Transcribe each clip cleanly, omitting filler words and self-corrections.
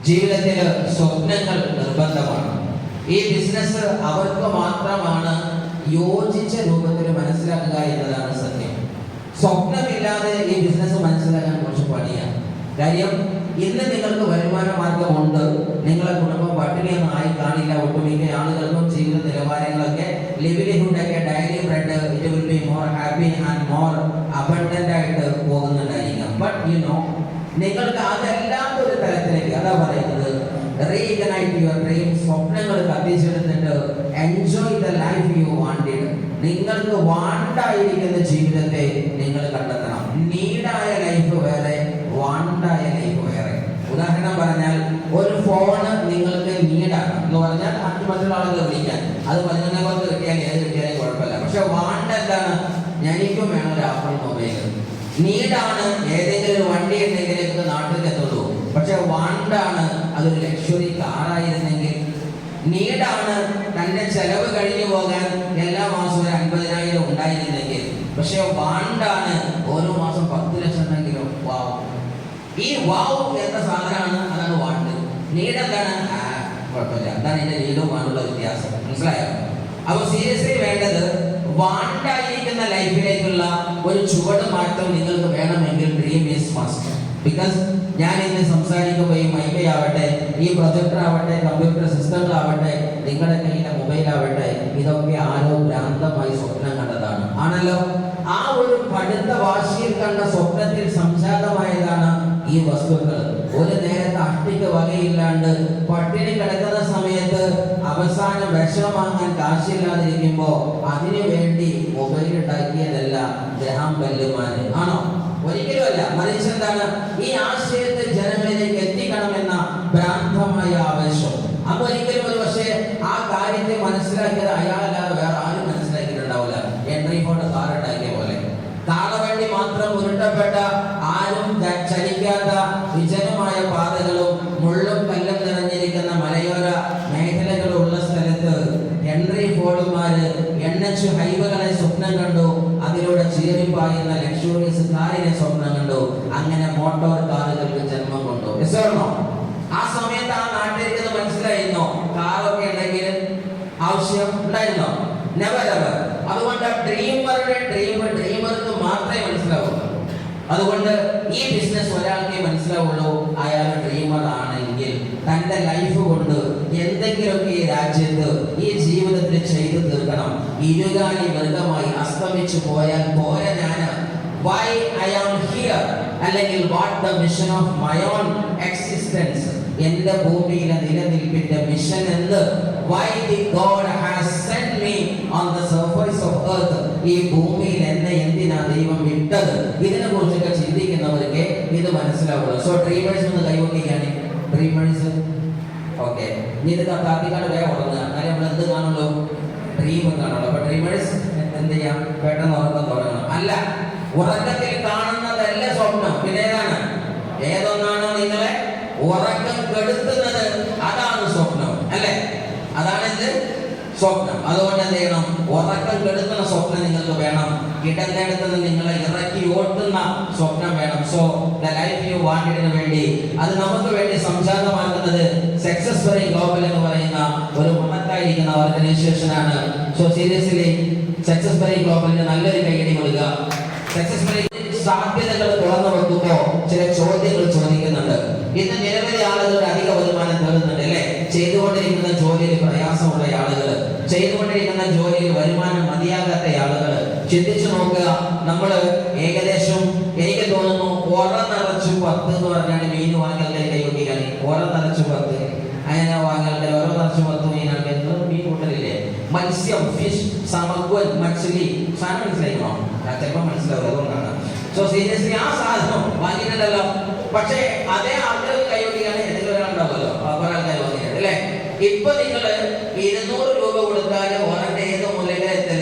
ജീവിതത്തിൽ സ്വപ്നങ്ങൾ നിർബന്ധമാണ്. ഈ ബിസിനസ് അവർക്ക് മാത്രമാണ് യോജിച്ച രൂപത്തിൽ മനസ്സിലാക്കുക എന്നതാണ് സത്യം. സ്വപ്നമില്ലാതെ ഈ ബിസിനസ് മനസ്സിലാക്കാൻ കുറച്ച് പണിയാണ്. കാര്യം ഇന്ന് നിങ്ങൾക്ക് വരുമാന മാർഗമുണ്ട്, നിങ്ങളെ കുടുംബം പട്ടിണിയൊന്നും ആയി കാണില്ല. ഒട്ടുമിക്ക ആളുകൾക്കും ജീവിത നിലവാരങ്ങളൊക്കെ ലിവ്ലിഹുഡൊക്കെ dairy bread it will be more happy and more abundant ആയിട്ട് പോകുന്നുണ്ടായിരിക്കാം. ബട്ട് യു നോ, നിങ്ങൾക്ക് അതെല്ലാം ഒരു തലത്തിലേക്ക്, അതാ പറയുന്നത്, റീഇഗ്നൈറ്റ് യുവർ ഡ്രീം. സ്വപ്നങ്ങൾ കത്തിച്ചെടുത്തിട്ട് enjoy the life you wanted. നിങ്ങൾക്ക് വാണ്ടായിരിക്കുന്ന ജീവിതത്തെ നിങ്ങൾ കണ്ടെത്തണം. നീഡായ ലൈഫ് വേറെ, വാണ്ടായ ലൈഫ് വേറെ. ഉദാഹരണം പറഞ്ഞാൽ, ഒരു ഫോണ് നിങ്ങൾക്ക് നീഡാണ് എന്ന് പറഞ്ഞാൽ മറ്റുള്ള ആളുകൾ വിളിക്കാൻ, അത് 11 കിട്ടിയാൽ ഏത് കിട്ടിയാലും കുഴപ്പമില്ല. പക്ഷെ വാണ്ട എന്താണ്? എനിക്കും വേണം ഒരു ആപ്പിൾ മൊബൈൽ. നീഡാണ് ഏതെങ്കിലും ഒരു വണ്ടി ഉണ്ടെങ്കിൽ നാട്ടിൽ എത്തുള്ളൂ. പക്ഷെ വാണ്ടാണ് അതൊരു ലക്ഷറി കാറായിരുന്നെങ്കിൽ. നീഡാണ് തന്റെ ചെലവ് കഴിഞ്ഞു പോകാൻ എല്ലാ മാസവും 50,000 ഉണ്ടായിരുന്നെങ്കിൽ. പക്ഷെ വാണ്ടാണ് ഓരോ മാസം 10 ലക്ഷം ഉണ്ടെങ്കിലും. വാവ്, ഈ വാവ് എന്ന സാധനമാണ്, അതാണ് വാണ്ട്. നീഡ് എന്താണ്? കുഴപ്പമില്ല. അതാണ് എന്റെ നീഡും വാണ്ടുള്ള വ്യത്യാസം. മനസ്സിലായോ? അപ്പൊ സീരിയസ്ലി വേണ്ടത് വാണ്ടായിരിക്കുന്ന ലൈഫിലേക്കുള്ള ഒരു ചുവട് മാറ്റം നിങ്ങൾക്ക് വേണമെങ്കിൽ ഡ്രീം ഈസ് മസ്റ്റ്. ബിക്കോസ് ഞാൻ ഇന്ന് സംസാരിക്കുമ്പോൾ ഈ മൈക്കയാവട്ടെ, ഈ പ്രൊജക്ടർ ആവട്ടെ, കമ്പ്യൂട്ടർ സിസ്റ്റങ്ങളാവട്ടെ, നിങ്ങളുടെ കയ്യിലെ മൊബൈൽ ആവട്ടെ, ഇതൊക്കെ ആരോ ഭ്രാന്തമായി സ്വപ്നം കണ്ടതാണ്. ആണല്ലോ? ആ ഒരു പഠിത്ത വാശിയിൽ കണ്ട സ്വപ്നത്തിൽ സംജാതമായതാണ് ഈ വസ്തുക്കൾ. ഒരു നേരത്തെ അഷ്ടിക്ക് വകയില്ലാണ്ട് പട്ടിണി കിടക്കുന്ന സമയത്ത് അവസാനം വിഷം വാങ്ങാൻ കാശില്ലാതിരിക്കുമ്പോ അതിനു വേണ്ടി മൊബൈൽ ഉണ്ടാക്കിയതല്ല ഗ്രഹാം ബെല്ലുമാന്. ആണോ? ഒരിക്കലുമല്ല. മറിച്ച് എന്താണ്? ഈ ആശയത്തെ ജനങ്ങളിലേക്ക് എത്തിക്കണമെന്ന ഭ്രാന്തമായ ആവേശം. അപ്പൊ ഒരിക്കലും ഒരു പക്ഷേ ആ കാര്യത്തെ മനസ്സിലാക്കിയത് അയാളല്ലാതെ വേറെ ആരും മനസ്സിലാക്കിയിട്ടുണ്ടാവില്ല. എൻട്രി ഫോണ്ട് കാർ ഉണ്ടാക്കിയ പോലെ, കാറ് വേണ്ടി മാത്രം ഉരുട്ടപ്പെട്ട, ആരും ചലിക്കാത്ത വിജനമായ പാതകളും മുള്ളും കല്ലും നിറഞ്ഞിരിക്കുന്ന മലയോര മേഖലകളുള്ള സ്ഥലത്ത് ഹെൻറി ഫോർഡുമാര് NH ഹൈവേകളെ സ്വപ്നം കണ്ടു. അതിലൂടെ ചീറിപ്പായുന്ന ലക്ഷറീസ് കാറിനെ സ്വപ്നം കണ്ടു. അങ്ങനെ മോട്ടോർ കാറുകൾക്ക് ജന്മം കൊണ്ടു. ആ സമയത്ത് ആ നാട്ടിലേക്ക് മനസ്സിലായിരുന്നോ കാറൊക്കെ ഉണ്ടെങ്കിൽ ആവശ്യം ഉണ്ടായിരുന്നോ? Never ever. അതുകൊണ്ട് ഡ്രീമർക്ക് മാത്രമേ മനസ്സിലാവൂ. അതുകൊണ്ട് ഈ ബിസിനസ് ഒരാൾക്കേ മനസ്സിലാവുള്ളൂ. അയാൾ ഡ്രീമർ ആണെങ്കിൽ തന്റെ ലൈഫ് കൊണ്ട് എന്തെങ്കിലുമൊക്കെ ഈ രാജ്യത്ത്, ഈ ജീവിതത്തിൽ ചെയ്തു തീർക്കണം. ഇരുകാലി മൃഗമായി അസ്തമിച്ചു പോയാൽ പോരെ. ഞാൻ why I am here, അല്ലെങ്കിൽ what the mission of my own existence, എന്റെ ഭൂമിയിലെ നിലനിൽപ്പിന്റെ മിഷൻ എന്ത്? why the God has sent me on the surface of earth, ഈ ഭൂമിയിൽ എന്നെ എന്തിനാ ദൈവം വിട്ടത്? ഇതിനെ കുറിച്ചൊക്കെ ചിന്തിക്കുന്നവർക്ക് ഇത് മനസ്സിലാവുള്ളൂ. സോ ഡ്രീമേഴ്സ് ഒന്ന് കൈവക്കുകയാണ്. ഡ്രീമേഴ്സ് ഓക്കെ, ഇനി ഇത് കാത്തിക്കാട് വേഗം ഉറങ്ങുക. കാര്യം നമ്മൾ എന്ത് കാണുള്ളൂ? ഡ്രീം കാണുള്ളൂ. അപ്പൊ ഡ്രീമേഴ്സ് എന്ത് ചെയ്യാം? പെട്ടെന്ന് ഉറക്കം തുടങ്ങണം. അല്ല, ഉറക്കത്തിൽ കാണുന്നതല്ല സ്വപ്നം. പിന്നെ ഏതാണ്? ഏതൊന്നാണോ നിങ്ങളെ ഉറക്കം കെടുത്തുന്നത് അതാണ് സ്വപ്നം, അല്ലേ? അതാണിത് സ്വപ്നം. അതുകൊണ്ട് എന്ത് ചെയ്യണം? ഉറക്കം കെടുത്തുന്ന സ്വപ്നം നിങ്ങൾക്ക് വേണം. കിടന്നിടത്തുനിന്ന് നിങ്ങളെ ഇറക്കി ഓട്ടുന്ന സ്വപ്നം വേണം. സോ ദ ലൈഫ് യു വാണ്ടഡിന് വേണ്ടി, അത് നമുക്ക് വേണ്ടി സംജാതമാക്കുന്നത് സക്സസ് വെറി ഗ്ലോബൽ എന്ന് പറയുന്ന ഒരു മഹത്തായിരിക്കുന്ന ഓർഗനൈസേഷനാണ്. സോ സീരിയസ്ലി സക്സസ് വെറി ഗ്ലോബലിന് നല്ലൊരു കൈയടി കൊടുക്കുക. സക്സസ് വെറി സാധ്യതകൾ തുറന്നു വെക്കുമ്പോൾ ചില ചോദ്യങ്ങൾ ചോദിക്കുന്നുണ്ട്. ഇന്ന് നിരവധി ആളുകളുടെ അധിക വരുമാനം തേടുന്നുണ്ട്, അല്ലെ? ചെയ്തുകൊണ്ടിരിക്കുന്ന ജോലിയിൽ പ്രയാസമുള്ള ആളുകൾ, ചെയ്തുകൊണ്ടിരിക്കുന്ന ജോലിയിൽ വരുമാനം മതിയാകാത്ത ആളുകൾ. ചിന്തിച്ചു നോക്കുക. നമ്മൾ ഏകദേശം, എനിക്ക് തോന്നുന്നു, ഒറ നിറച്ചു 10 എന്ന് പറഞ്ഞാൽ മീൻ വാങ്ങലുടെ കൈവയ്ക്കുകയാണ്. ഒറ നിറച്ചു 10 അങ്ങനെ വാങ്ങലുടെ ഓരോ നിറച്ചു 10 മീനാണ്. മീൻ കൂട്ടലില്ലേ? മത്സ്യം, ഫിഷ്, സമഗ്വൻ, മത്സ്യലി. സാധനം മനസ്സിലായിക്കണോ? ചിലപ്പോൾ മനസ്സിലാവും. അതുകൊണ്ടാണ്. സോ സീരിയസ്ലി ആ സാധനം വാങ്ങിയിട്ടുണ്ടല്ലോ. പക്ഷേ അതേ ആൾക്കാർ കൈവയ്ക്കുകയാണ്. ഏതെങ്കിലും ഒരാളുണ്ടാവുമല്ലോ, കുറെ ആൾക്കാർ വാങ്ങിയിട്ട്, അല്ലേ? ഇപ്പൊ നിങ്ങൾ 200 രൂപ കൊടുത്താൽ ഓരോ ഏത് മൂലകരത്തിൽ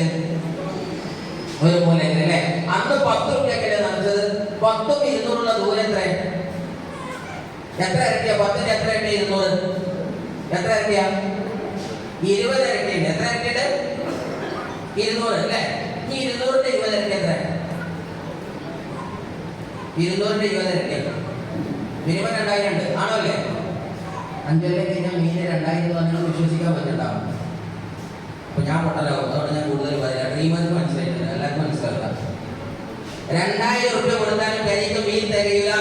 ഒരു മൂലകര, അല്ലേ? അന്ന് 10 രൂപയ്ക്കല്ലേ നനച്ചത്. 10ഉം 200ഉള്ള ദൂരം എത്ര ഇരട്ടിയാ? 10ന് എത്ര ഇരട്ടി? 200 എത്ര ഇരട്ടിയാ? 20 ഇരട്ടിയുണ്ട്. എത്ര ഇരട്ടിയുണ്ട്? 200, അല്ലേ? ഈ 200ന്റെ 20 ഇരട്ടി എത്ര? 200ന്റെ 20 ഇരട്ടി മിനിമം 2000 ഉണ്ട്. ആണോ? അല്ലേ? 5 കഴിഞ്ഞാൽ മീന് 2000 പറഞ്ഞാൽ വിശ്വസിക്കാൻ പറ്റുന്നുണ്ടാവും. അപ്പൊ ഞാൻ പൊട്ടലാവും, അതുകൊണ്ട് ഞാൻ കൂടുതൽ പറയാം. ഡ്രീമർക്ക് മനസ്സിലായിട്ടില്ല, എല്ലാവർക്കും മനസ്സിലാക്കാം. 2000 രൂപ കൊടുത്താലും കരിക്ക് മീൻ തികയില്ല.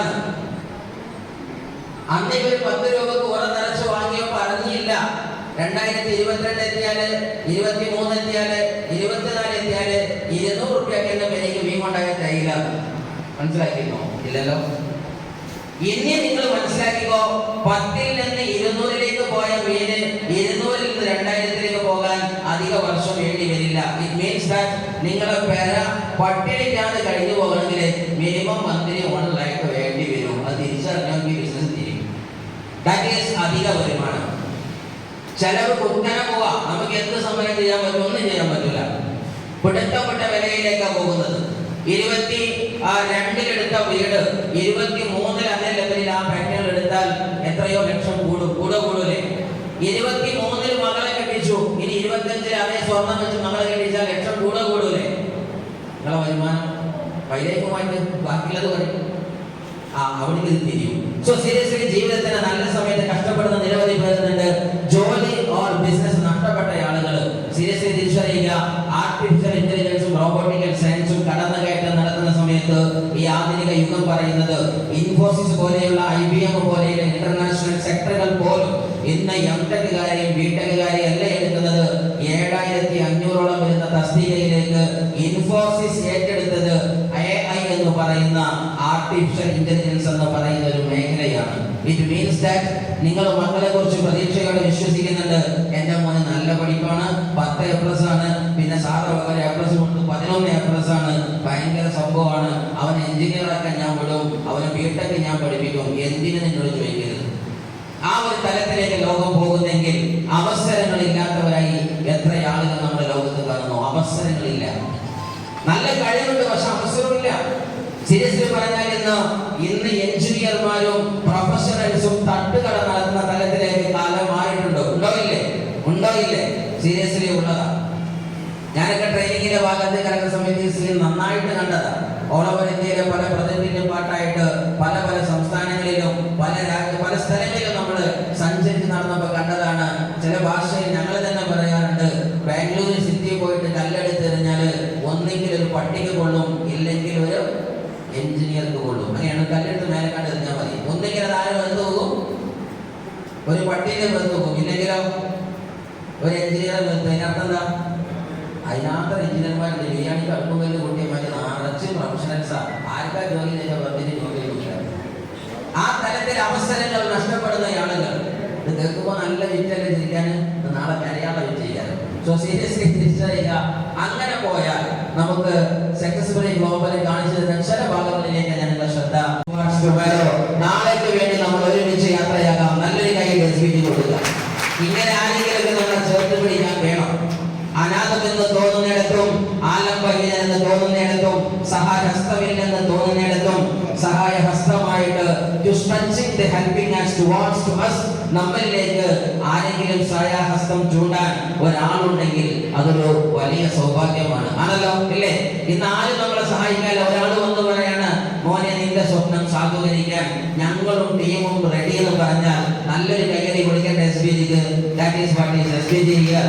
അന്ന് ഇവർ 10 രൂപക്ക് ഉറ നിറച്ച് വാങ്ങിയോ പറഞ്ഞില്ല. 2022 എത്തിയാല്, 23 എത്തിയാല്, 24 എത്തിയാല് 200 രൂപയ്ക്ക് എന്റെ പേരേക്ക് മീൻ കൊണ്ടായ തികയില്ല. മനസ്സിലാക്കിയിരുന്നോ? ഇല്ലല്ലോ. ഇനി നിങ്ങൾ മനസ്സിലാക്കിക്കോ, 10ൽ നിന്ന് 200ലേക്ക് പോയ മീന് 200ൽ നിന്ന് 2000ലേക്ക് പോകാൻ അധിക വർഷം വേണ്ടി വരില്ല. ഇറ്റ് മീൻസ് ദാറ്റ് നിങ്ങളുടെ പേര പട്ടിണിക്കാണ് കഴിഞ്ഞു പോകണമെങ്കിൽ മിനിമം മന്ത്ലി 1 lakh വേണ്ടി വരും. അത് തിരിച്ചറിഞ്ഞെങ്കിൽ ബിസിനസ് തിരിയും. ദാറ്റ് ഈസ് അധിക വരുമാനം. ചെലവ് കുത്തനെ പോവാ, നമുക്ക് എന്ത് സമയം ചെയ്യാൻ പറ്റും? ഒന്നും ചെയ്യാൻ പറ്റില്ല. പിടുത്തപ്പെട്ട വിലയിലേക്കാണ് പോകുന്നത്. 22 വീട് 23 അതേ ലെവലിൽ ആ പാറ്റേൺ എടുത്താൽ എത്രയോ ലക്ഷം കൂടൂലേ. 23 മകളെ കെട്ടിച്ചു, ഇനി 25 അതേ സ്വർണം വെച്ച് മകളെ കെട്ടിച്ചാൽ ലക്ഷം കൂടൂലേ. നിങ്ങളെ വരുമാനം വൈലേക്കുമായിട്ട് ബാക്കിയുള്ളത് പറയും. അവിടേക്ക് ഇത് തിരിയും. സോ സീരിയസ്ലി ജീവിതത്തിന് നല്ല സമയത്ത് കഷ്ടപ്പെടുന്ന നിരവധി പേരുന്നുണ്ട്. ജോലി ഓർ ബിസിനസ് നഷ്ടപ്പെട്ട ആളുകൾ സീരിയസ്ലി തിരിച്ചറിയുക. ആർട്ടിഫിഷ്യൽ ഇന്റലിജൻസും റോബോട്ടിക്കൽ സയൻസും കടന്നുകയറ്റം നടത്തുന്ന സമയത്ത് ഈ ആധുനിക യുഗം പറയുന്നത് ഇൻഫോസിസ് പോലെയുള്ള IBM പോലെയുള്ള ഇന്റർനാഷണൽ സെക്ടറുകൾ പോലും ഇന്ന് എംടെക്കുകാരെയും ബിടെക്കുകാരെയും അല്ല എടുക്കുന്നത്. 7500ഓളം വരുന്ന തസ്തികയിലേക്ക് ഇൻഫോസിസ് ഏറ്റെടുത്തത് AI എന്ന് പറയുന്ന ആർട്ടിഫിഷ്യൽ ഇന്റലിജൻസ് എന്ന് പറയുന്ന ഒരു മേഖലയാണ്. ഇറ്റ് മീൻസ് ദാറ്റ് നിങ്ങൾ മക്കളെ കുറിച്ച് പ്രതീക്ഷയോടെ വിശ്വസിക്കുന്നുണ്ട്. എന്റെ മോന് നല്ല പഠിപ്പാണ്, 10 A+ ആണ്, പിന്നെ സാറ് വരെ A+ കൊണ്ട് 11 A+ ആണ്, ഭയങ്കര സംഭവമാണ്, അവൻ എഞ്ചിനീയറാക്കാൻ ഞാൻ വിടും, അവന് ബിടെക് ഞാൻ പഠിപ്പിക്കും. എന്തിനു നിന്നോട് ചോദിക്കരുത്. ആ ഒരു തലത്തിലേക്ക് ലോകം പോകുന്നെങ്കിൽ അവസരങ്ങളില്ലാത്തവരായി എത്ര ആളുകൾ നമ്മുടെ ലോകത്ത് കാണുന്നു. അവസരങ്ങളില്ല. നല്ല കഴിവുണ്ട്, പക്ഷെ അവസരമില്ല. സീരിയസ്ലി പറഞ്ഞാൽ ഇന്ന് എഞ്ചിനീയർമാരും പ്രൊഫഷണൽസും തട്ടുകട നടത്തുന്ന തലത്തിലേക്ക് കാലം മാറിയിട്ടുണ്ടോ? ഉണ്ടോ ഇല്ലേ? സീരിയസ്ലി ഉള്ളതാ. ഞാനൊക്കെ ട്രെയിനിങ്ങിന്റെ ഭാഗത്ത് കിടക്കുന്ന സമയത്ത് നന്നായിട്ട് കണ്ടതാ. ഓൾ ഓവർ ഇന്ത്യയിലെ പല പ്രദേശങ്ങളിലും പാട്ടായിട്ട് പല സംസ്ഥാനങ്ങളിലും പല സ്ഥലങ്ങളിലും നമ്മൾ സഞ്ചരിച്ച് നടന്നപ്പോൾ കണ്ടതാണ്. ചില ഭാഷയിൽ ഞങ്ങൾ തന്നെ പറയാറുണ്ട്, ബാംഗ്ലൂർ സിറ്റിയിൽ പോയിട്ട് കല്ലെടുത്തെറിഞ്ഞാൽ ഒന്നെങ്കിൽ ഒരു പട്ടിക കൊള്ളും, ഇല്ലെങ്കിൽ ഒരു എഞ്ചിനീയർക്ക് കൊള്ളും. അങ്ങനെയാണ്. കല്ലെടുത്ത് മേലെ കണ്ടെറിഞ്ഞാൽ മതി. ഒന്നെങ്കിൽ അത് ആരും വെന്തു പോകും, ഒരു പട്ടിക വെന്തു പോകും, ഇല്ലെങ്കിലോ ഒരു എഞ്ചിനീയർ വെന്തു. അതിനർത്ഥം എന്താ? അതിനകത്ത് എഞ്ചിനീയർമാരുടെ ബിരിയാണിക്ക് അടുപ്പുകല്ല് കൂട്ടിയമാർ നിറച്ച് പ്രൊഫഷണൽസാ. ആർക്കാ ജോലി ചെയ്ത വെറുതെ ജോലി കിട്ടില്ല. ആ തരത്തിൽ അവസരങ്ങൾ നഷ്ടപ്പെടുന്ന ആളുകൾ ഇത് കേൾക്കുമ്പോൾ നല്ല വിറ്റല്ലേ ചിരിക്കാൻ, നാളെ കരയാതെ വിജയിക്കാൻ. സോ സീരിയസ്ലി തിരിച്ചറിയുക. അങ്ങനെ പോയാൽ നമുക്ക് സക്സസ്ഫുള്ളി ഗ്ലോബലിൽ കാണിച്ചു തരുന്ന ചില ഭാഗങ്ങളിലേക്ക് ഞങ്ങളുടെ ശ്രദ്ധ. നാളേക്ക് വേണ്ടി നമ്മൾ ഒരുമിച്ച് യാത്രയാകാം. നല്ലൊരു കയ്യിൽ SBT കൊടുക്കുക. ഇങ്ങനെ ആരെങ്കിലും നമ്മളെ ചേർത്ത് പിടിക്കാൻ വേണം. അനാഥമെന്ന് തോന്നുന്നിടത്തും, ആലംബഹീനെന്ന് തോന്നുന്നിടത്തും, സഹായഹസ്തമില്ലെന്ന് തോന്നുന്നിടത്തും സഹായഹസ്തമായിട്ട് നമ്മളിലേക്ക് ആരെങ്കിലും സഹായഹസ്തം ചൂണ്ടാൻ ഒരാളുണ്ടെങ്കിൽ അതൊരു വലിയ സൗഭാഗ്യമാണ്. ആണല്ലോ, ഇല്ലേ? ഇന്ന് ആരും നമ്മളെ സഹായിക്കാൻ ഒരാൾ വന്ന് പറയാണ്, മോനെ നിന്റെ സ്വപ്നം സാധൂകരിക്കാൻ ഞങ്ങളും ടീമും റെഡി എന്ന് പറഞ്ഞാൽ നല്ലൊരു കൈയടി കൊടുക്കേണ്ട SBTക്ക്. That is what is SBT here.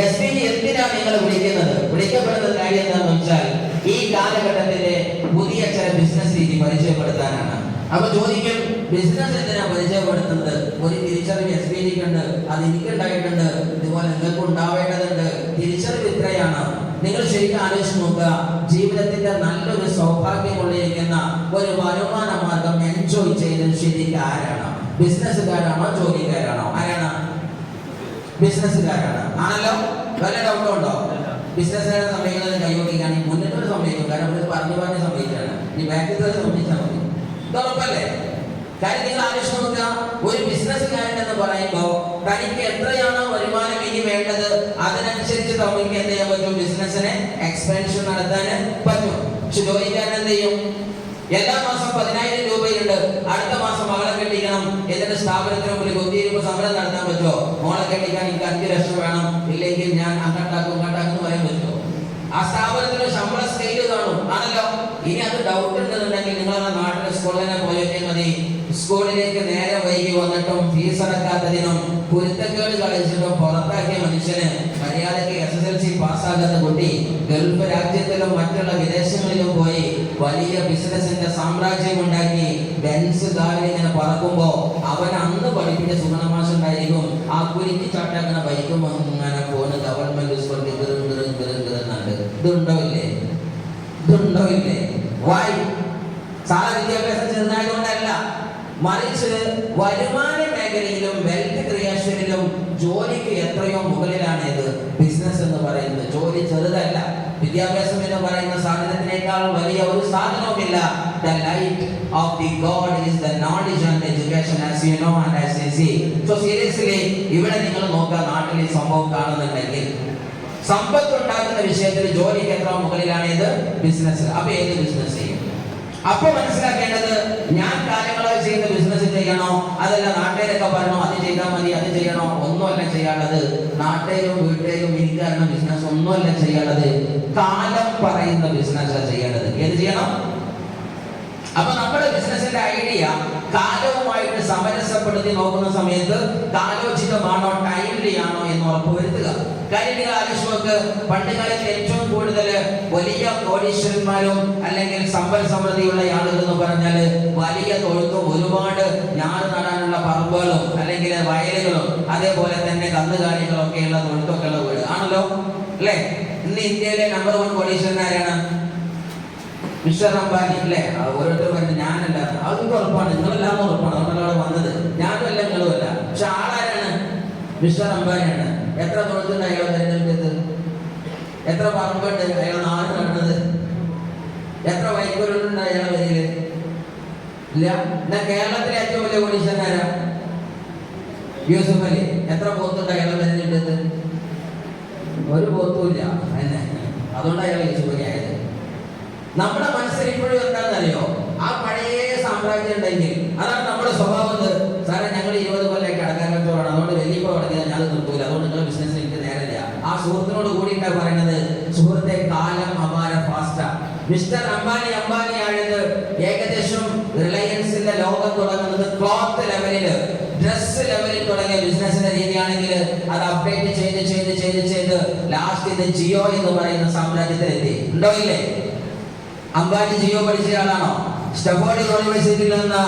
SBT എന്തിനാണ് നിങ്ങൾ വിളിക്കുന്നത്? വിളിക്കപ്പെടുന്ന കാര്യം എന്താണെന്ന് വെച്ചാൽ ഈ കാലഘട്ടത്തിലെ പുതിയ ചില ബിസിനസ് രീതി പരിചയപ്പെടുത്താനാണ്. അപ്പൊ ചോദിക്കും, ബിസിനസ് എന്തിനാ പരിചയപ്പെടുത്തുന്നത്? ഒരു തിരിച്ചറിവ് SBTക്ക് ഉണ്ട്, അത് എനിക്കുണ്ടായിട്ടുണ്ട്, ഇതുപോലെ നിങ്ങൾക്ക് ഉണ്ടാവേണ്ടതുണ്ട്. തിരിച്ചറിവ് ഇത്രയാണ്. നിങ്ങൾ ശരിക്കും ആലോചിച്ച് നോക്കുക. ജീവിതത്തിന്റെ നല്ലൊരു സൗഭാഗ്യമുള്ളിരിക്കുന്ന ഒരു വരുമാന മാർഗം എൻജോയ് ചെയ്യുന്നത് ശരിക്കും ആരാണ്? ബിസിനസ്സുകാരാണോ ജോലിക്കാരാണോ? ആരാണ്? ബിസിനസ്സുകാരാണ്. ആണല്ലോ, വല്ല ഡൗട്ടും ഉണ്ടോ? ബിസിനസ്സുകാരെ സംഭവിക്കുന്നത് കൈകൊണ്ടിരിക്കുകയാണെങ്കിൽ മുന്നിട്ടൊരു സംഭവിക്കും. കാരണം ഇത് പറഞ്ഞു സംഭവിച്ചാണ്. ഈ ബാക്കിൽ സംഭവിച്ചാൽ മതി. ഉറപ്പല്ലേ? കാര്യം നിങ്ങൾ ആലോചിച്ച് നോക്കുക. ഒരു ബിസിനസ്സുകാരൻ എന്ന് പറയുമ്പോൾ തനിക്ക് എത്രയാണോ വരുമാനം ഇനി വേണ്ടത് അതിനനുസരിച്ച് തനിക്ക് എന്ത് ചെയ്യാൻ പറ്റും? ബിസിനസ്സിനെ എക്സ്പാൻഷൻ നടത്താൻ പറ്റും. പക്ഷെ ജോലിക്കാരൻ എന്ത് ചെയ്യും? എല്ലാ മാസം 10,000 രൂപയുണ്ട്, അടുത്ത മാസം മകളെ കെട്ടിക്കണം, എന്നിട്ട് സ്ഥാപനത്തിന് മുമ്പിൽ കൊത്തിയിരിക്കുമ്പോൾ സമരം നടത്താൻ പറ്റുമോ? മോളെ കെട്ടിക്കാൻ എനിക്ക് 5 ലക്ഷം വേണം, ഇല്ലെങ്കിൽ ഞാൻ അങ്ങോട്ടാക്കും എന്ന് പറയാൻ പറ്റുമോ? ആ സ്ഥാപനത്തിന് ശമ്പള സ്കെയിൽ കാണും. ആണല്ലോ. ഇനി അത് ഡൗട്ട് ഉണ്ടെന്നുണ്ടെങ്കിൽ നിങ്ങളുടെ നാട്ടിലെ സ്കൂളിനെ പോയാൽ മതി. സ്കൂളിലേക്ക് നേരെ വൈകി വന്നിട്ടും കളഞ്ഞിട്ടും ഫീസ് അടക്കാത്തതിനും കുരുത്തക്കേട് കളിച്ചിട്ടും പുറത്താക്കിയ മനുഷ്യന് മര്യാദയ്ക്ക് SSLC പാസ്സാകാത്ത കുട്ടി ഗൾഫ് രാജ്യത്തിലും മറ്റുള്ള വിദേശങ്ങളിലും പോയി വലിയ ബിസിനസിന്റെ സാമ്രാജ്യം ഉണ്ടാക്കി ബെൻസ് കാറിൽ ഇങ്ങനെ പറക്കുമ്പോ അവൻ അന്ന് പഠിപ്പിച്ച സുഗണമാശം ഉണ്ടായിരിക്കും ആ കുരുക്കി ചാട്ടാക്കുന്ന ബൈക്കും അങ്ങനെ പോകുന്ന ഗവൺമെന്റ് സ്കൂളിൽ ഇതുണ്ടോ ഇല്ലേ? വൈ? സാധാ വിദ്യാഭ്യാസം ചെറുതായതുകൊണ്ടല്ല, മറിച്ച് വരുമാന മേഖലയിലും വെൽത്ത് ക്രിയേഷനിലും ജോലിക്ക് എത്രയോ മുകളിലാണ് ഇത് ബിസിനസ് എന്ന് പറയുന്നത്. ജോലി ചെറുതല്ല. വിദ്യാഭ്യാസം എന്ന് പറയുന്ന സാധനത്തിനേക്കാൾ വലിയ ഒരു സാധനവുമില്ല. The light of the God is the knowledge and education, as you know and as you see. So seriously, ഇവിടെ നിങ്ങൾ നോക്കുക, നാട്ടിൽ ഈ സംഭവം കാണുന്നുണ്ടെങ്കിൽ സമ്പത്ത് ഉണ്ടാക്കുന്ന വിഷയത്തിൽ ജോലിക്ക് എത്ര മുകളിലാണ് ഇത് ബിസിനസ്. അപ്പൊ ഏത് ബിസിനസ് ചെയ്യും? അപ്പൊ മനസ്സിലാക്കേണ്ടത്, ഞാൻ കാര്യങ്ങളൊക്കെ ചെയ്യുന്ന ബിസിനസ് ചെയ്യണോ, അതല്ല നാട്ടുകാരൊക്കെ പറഞ്ഞോ അത് ചെയ്താൽ മതി അത് ചെയ്യണോ, ഒന്നുമല്ല ചെയ്യാനുള്ളത്. നാട്ടുകാരും വീട്ടുകാരും എനിക്കറിയുന്ന ബിസിനസ് ഒന്നുമല്ല ചെയ്യാനുള്ളത്. കാലം പറയുന്ന ബിസിനസ് ചെയ്യേണ്ടത്. ഏത് ചെയ്യണം? അപ്പൊ നമ്മുടെ ബിസിനസിന്റെ ഐഡിയ കാലവുമായിട്ട് സമരസപ്പെടുത്തി നോക്കുന്ന സമയത്ത് കാലോചിതമാണോ, ടൈംലി ആണോ എന്ന് ഉറപ്പുവരുത്തുക. കാര്യം ആലോചിച്ച് പണ്ട് കാലത്ത് ഏറ്റവും കൂടുതൽ വലിയ കോടീശ്വരന്മാരും അല്ലെങ്കിൽ സമ്പൽ സമൃദ്ധിയുള്ള ആളുകൾ എന്ന് പറഞ്ഞാൽ വലിയ തൊഴുത്തും ഒരുപാട് ഞാറ് നടാനുള്ള പറമ്പുകളും അല്ലെങ്കിൽ വയലുകളും അതേപോലെ തന്നെ കന്നുകാലികളും ഒക്കെയുള്ള തൊഴുത്തൊക്കെ ഉള്ള വീട് ആണല്ലോ, അല്ലേ? ഇന്ന് ഇന്ത്യയിലെ നമ്പർ 1 കോടീശ്വരൻ ആരാണ്? മിസ്റ്റർ അംബാനി, അല്ലേ? ഓരോരുത്തർ പറഞ്ഞു ഞാനല്ല, അതൊക്കെ ഉറപ്പാണ്, നിങ്ങളെല്ലാം ഉറപ്പാണ്, അതുകൊണ്ടല്ല അവിടെ വന്നത്, ഞാനും അല്ല നിങ്ങളും അല്ല. പക്ഷെ ആളാരാണ്? മിസ്റ്റർ അംബാനിയാണ്. എത്ര തൊഴുത്തുണ്ട് അയാൾ തിരഞ്ഞെടുത്തത്? എത്ര പറമ്പുണ്ട് അയാൾ നാട് നടന്നത്? എത്ര വൈക്കോലുണ്ട് അയാളെ വരിയില്? ഇല്ല. എന്നാ കേരളത്തിലെ ഏറ്റവും വലിയ കോടീശ്വരൻ ആരാ? യൂസുഫ് അലി. എത്ര പോത്തുണ്ട് അയാളെ തിരഞ്ഞെടുത്തത്? ഒരു പോത്തുമില്ല. എന്നെ അതുകൊണ്ട് അയാൾ യൂസുഫ് അലി ആയത്. നമ്മുടെ മനസ്സിൽ ഇപ്പോഴും എന്താണെന്നറിയോ, ആ പഴയ സാമ്രാജ്യം ഉണ്ടെങ്കിൽ അതാണ് നമ്മുടെ സ്വഭാവം. സാറേ ഞങ്ങൾ 20 കൊല്ലമൊക്കെ അടക്കാൻ കച്ചവടമാണ്, അതുകൊണ്ട് വലിയ തുടങ്ങിയാൽ ഞാൻ നിർത്തൂല, അതുകൊണ്ട് നിങ്ങൾ ബിസിനസ് എനിക്ക് നേരമില്ല. ആ സുഹൃത്തിനോട് കൂടിയിട്ടാണ് പറയുന്നത്, സുഹൃത്തെ കാലം അപാര ഫാസ്റ്റാ. മിസ്റ്റർ അംബാനി ആയത് ഏകദേശം റിലയൻസിന്റെ ലോകം തുടങ്ങുന്നത് ക്ലോത്ത് ലെവലില്, ഡ്രസ് ലെവലിൽ തുടങ്ങിയ ബിസിനസിന്റെ രീതിയാണെങ്കിൽ അത് അപ്ഡേറ്റ് ചെയ്ത് ലാസ്റ്റ് ഇത് ജിയോ എന്ന് പറയുന്ന സാമ്രാജ്യത്തിലെത്തി. ഉണ്ടോ ഇല്ലേ? അംബാനി ജിയോ പഠിച്ച ആളാണോ? സ്റ്റഫോർഡ് യൂണിവേഴ്സിറ്റിയിൽ നിന്ന്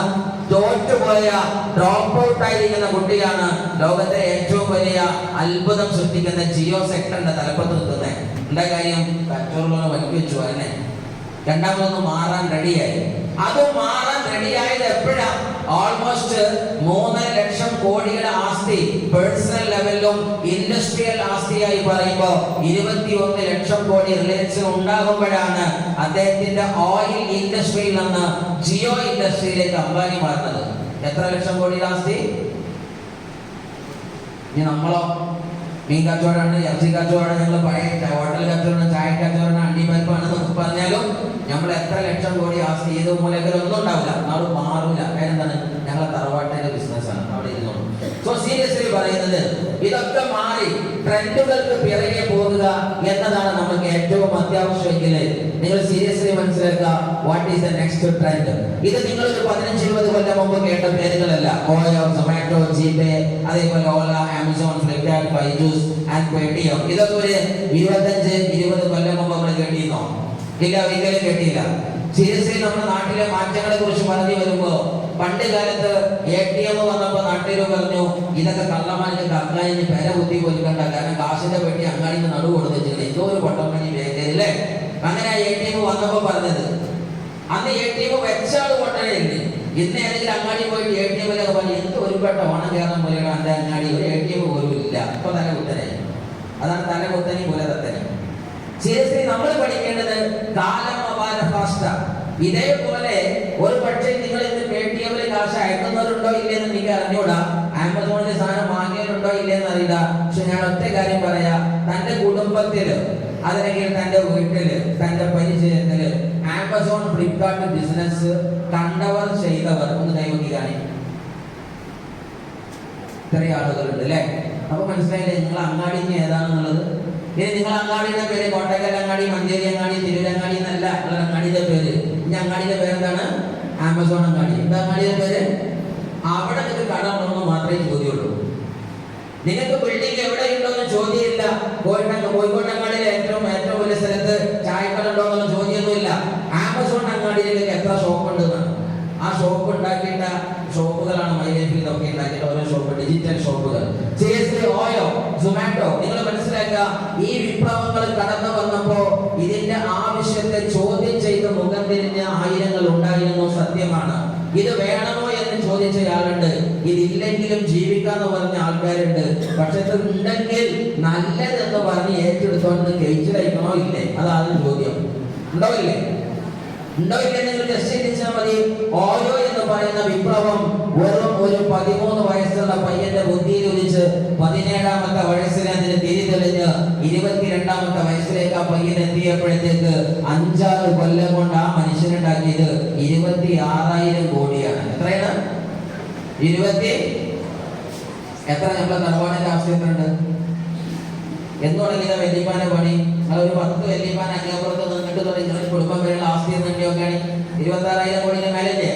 തോറ്റുപോയ ഡ്രോപ്പ് ഔട്ട് ആയിരിക്കുന്ന കുട്ടിയാണ് ലോകത്തെ ഏറ്റവും വലിയ അത്ഭുതം സൃഷ്ടിക്കുന്ന ജിയോ സെക്ടറിന്റെ തലപ്പത്ത് നിൽക്കുന്നത്. എന്താ കാര്യം? കച്ചവടം വലിച്ചു വെച്ചു. അതിനെ രണ്ടാമതൊന്ന് മാറാൻ റെഡിയായി. അത് മാറാൻ റെഡിയായത് എപ്പോഴാ? ഓൾമോസ്റ്റ് 3 ലക്ഷം കോടിയുടെ ആസ്തി പേഴ്സണൽ ലെവലിലും ഇൻഡസ്ട്രിയൽ ആസ്തിയായി പറയുമ്പോൾ 21 ലക്ഷം കോടി റിലയൻസിന് ഉണ്ടാകുമ്പോഴാണ് അദ്ദേഹത്തിന്റെ ഓയിൽ ഇൻഡസ്ട്രിയിൽ നിന്ന് ജിയോ ഇൻഡസ്ട്രിയിലേക്ക് അംബാനി മാറുന്നത്. എത്ര ലക്ഷം കോടിയുടെ ആസ്തി? ഇനി നമ്മളോ? മീൻ കച്ചവടമാണ്, ഇറച്ചി കച്ചവടമാണ്, ഞങ്ങൾ പഴയ ഹോട്ടൽ കച്ചവടമാണ്, ചായ കച്ചവടമാണ്, അണ്ടിപ്പരിപ്പാണ് എന്നൊക്കെ പറഞ്ഞാലും നമ്മൾ എത്ര ലക്ഷം കോടി ആസ്തി ഏത് മൂലക്കലൊന്നും ഉണ്ടാവില്ല, നാട് മാറൂല. കാര്യം എന്താണ്? ഞങ്ങളെ തറവാട്ടിന്റെ ബിസിനസ്സാണ്, അവിടെ ഇരുന്നോളൂ. സോ സീരിയസ്ലി പറയുന്നത്, ഇതൊക്കെ മാറി ട്രെൻഡുകൾക്ക് പിറകെ പോകുക എന്നതാണ് നമുക്ക് ഏറ്റവും അത്യാവശ്യമെങ്കിൽ നിങ്ങൾ സീരിയസ്ലി മനസ്സിലാക്കുക. What is the next trend? ഇത് നിങ്ങൾ ഒരു 15-20 കൊല്ലം മുമ്പ് കേട്ട പേരുകളല്ല. ഓയോ, സൊമാറ്റോ, ജിപേ, അതേപോലെ Ola, Amazon, Flipkart, Byju's and Paytm. ഇതൊക്കെ ഒരു 25-20 കൊല്ലം മുമ്പ് നമ്മൾ കേട്ടിരുന്നോ? ഇല്ല, ഒരിക്കലും കേട്ടില്ല. സീരിയസ്ലി നമ്മുടെ നാട്ടിലെ മാറ്റങ്ങളെ കുറിച്ച് പറഞ്ഞു വരുമ്പോ പണ്ട് കാലത്ത് ATM വന്നപ്പോ നാട്ടുകാർ പറഞ്ഞു ഇതൊക്കെ കള്ളന്മാർക്ക് അങ്ങാടിന് പേര കുത്തി കൊടുക്കണ്ട, കാരണം കാശിന്റെ പെട്ടി അങ്ങാടിന് നടുവ് കൊടുത്ത് വെച്ചിട്ടുണ്ട്, എന്തോ ഒരു പൊട്ടപ്പണി വേഗല്ലേ. അങ്ങനെ ATM വന്നപ്പോ പറഞ്ഞത്, അന്ന് ATM വെച്ചാൾ പൊട്ടണേ. ഇന്ന് ഏതെങ്കിലും അങ്ങാടി പോയിട്ട് ATM പറഞ്ഞു എന്ത് ഒരു പെട്ട ഓണം കയറാൻ പോലെയാണ് എന്റെ അങ്ങാടി, ഒരു ATM പോലും ഇല്ല. ഇപ്പൊ തലകുത്തനെ. അതാണ് തലകുത്തനി മൂലതത്തനി. സീരിയസ്ലി നമ്മൾ പഠിക്കേണ്ടത് കാലം അപാര ഫാസ്റ്റ. ഇതേപോലെ ഒരു പക്ഷേ നിങ്ങൾ ഇന്ന് പേടിഎമ്മിൽ കാശ് അയക്കുന്നവരുണ്ടോ ഇല്ലെന്ന് എനിക്ക് അറിഞ്ഞൂടാ, ആമസോണിൽ സാധനം വാങ്ങിയവരുണ്ടോ ഇല്ലെന്ന് അറിയില്ല. പക്ഷെ ഞാൻ ഒറ്റ കാര്യം പറയാ, തന്റെ കുടുംബത്തില് അതല്ലെങ്കിൽ തന്റെ വീട്ടില് തന്റെ പരിചയത്തില് ആമസോൺ, ഫ്ലിപ്കാർട്ട് ബിസിനസ് കണ്ടവർ ചെയ്തവർ ഒന്ന് കൈവക്കി കാണിക്കും. ഇത്രയും ആളുകളുണ്ട് അല്ലേ? അപ്പൊ മനസ്സിലായില്ലേ നിങ്ങൾ അങ്ങാടി ഏതാണെന്നുള്ളത്? ഇനി നിങ്ങൾ അങ്ങാടിയുടെ പേര് കോട്ടക്കൽ അങ്ങാടി, മഞ്ചേരി അങ്ങാടി, തിരൂരങ്ങാടി എന്നല്ല നിങ്ങളുടെ അങ്ങാടിയുടെ പേര്. ഇനി അങ്ങാടിയുടെ പേരെന്താണ്? ആമസോൺ അങ്ങാടി. എന്താ അങ്ങാടിയുടെ പേര്? അവിടെ നിങ്ങൾക്ക് കട ഉണ്ടോന്ന് മാത്രമേ ചോദ്യമുള്ളൂ. നിങ്ങൾക്ക് ബിൽഡിംഗ് എവിടെയുണ്ടോന്ന് ചോദ്യമില്ല. കോഴിക്കോട്ടങ്ങാടിയിലെ ഏറ്റവും വലിയ സ്ഥലത്ത് ചായക്കട ഉണ്ടോ എന്നുള്ള ചോദ്യമൊന്നുമില്ല. ആമസോൺ അങ്ങാടിയിൽ നിങ്ങൾക്ക് എത്ര ഷോപ്പ് ഉണ്ടെന്നാണ്. ആ ഷോപ്പ് ഉണ്ടാക്കിയിട്ട ഷോപ്പുകളാണ് മൈലൈഫിൽ ഇതൊക്കെ ഉണ്ടാക്കിയിട്ട് ഓരോ ഷോപ്പ്, ഡിജിറ്റൽ ഷോപ്പുകൾ. ഓയോ, സൊമാറ്റോ. നിങ്ങൾ മനസ്സിലാക്കുക, ഈ വിപ്ലവങ്ങൾ കടന്നു വന്നപ്പോ ഇതിന്റെ ആവശ്യത്തെ ചോദ്യം ചെയ്ത് മുഖം തിരിഞ്ഞ ആയിരങ്ങൾ ഉണ്ടായിരുന്നു. സത്യമാണ്. ഇത് വേണമോ എന്ന് ചോദിച്ചയാളുണ്ട്, ഇതില്ലെങ്കിലും ജീവിക്കാന്ന് പറഞ്ഞ ആൾക്കാരുണ്ട്. പക്ഷെ ഇത് ഉണ്ടെങ്കിൽ നല്ലതെന്ന് പറഞ്ഞ് ഏറ്റെടുത്തോണ്ട് കഴിച്ചിടണോ ഇല്ലേ? അതാണ് ചോദ്യം. ഉണ്ടോ ഇല്ലേ? ഉണ്ടോ ഇല്ലേ? നിങ്ങൾ ജസ്റ്റ് ചിന്തിച്ചാൽ മതി. ഓയോ എന്ന് പറയുന്ന വിപ്ലവം വെറും ഒരു 13 വയസ്സുള്ള പയ്യന്റെ ബുദ്ധിയിൽ ഒലിച്ച് 17ാമത്തെ വയസ്സിൽ അതിന് തിരിതെളിഞ്ഞ് 22ാമത്തെ വയസ്സിലേക്ക് ആ പയ്യൻ എത്തിയപ്പോഴത്തേക്ക് 5-6 കൊല്ലം കൊണ്ട് ആ മനുഷ്യനുണ്ടാക്കിയത് 26,000 കോടിയാണ്. എത്രയാണ്? എത്ര? നമ്മളെ തറവാടിന്റെ അവസ്ഥ എത്രയുണ്ട്? എന്ന് തുടങ്ങിയത് വല്യപ്പാന്റെ പണി. അതൊരു 10 വല്യപ്പാൻ അങ്ങേപ്പുറത്ത് നിന്നിട്ട് തുടങ്ങി കുടുംബം വരെയുള്ള ആസ്തി നോക്കുകയാണ് 26,000 കോടിന്റെ മേലല്ലേ?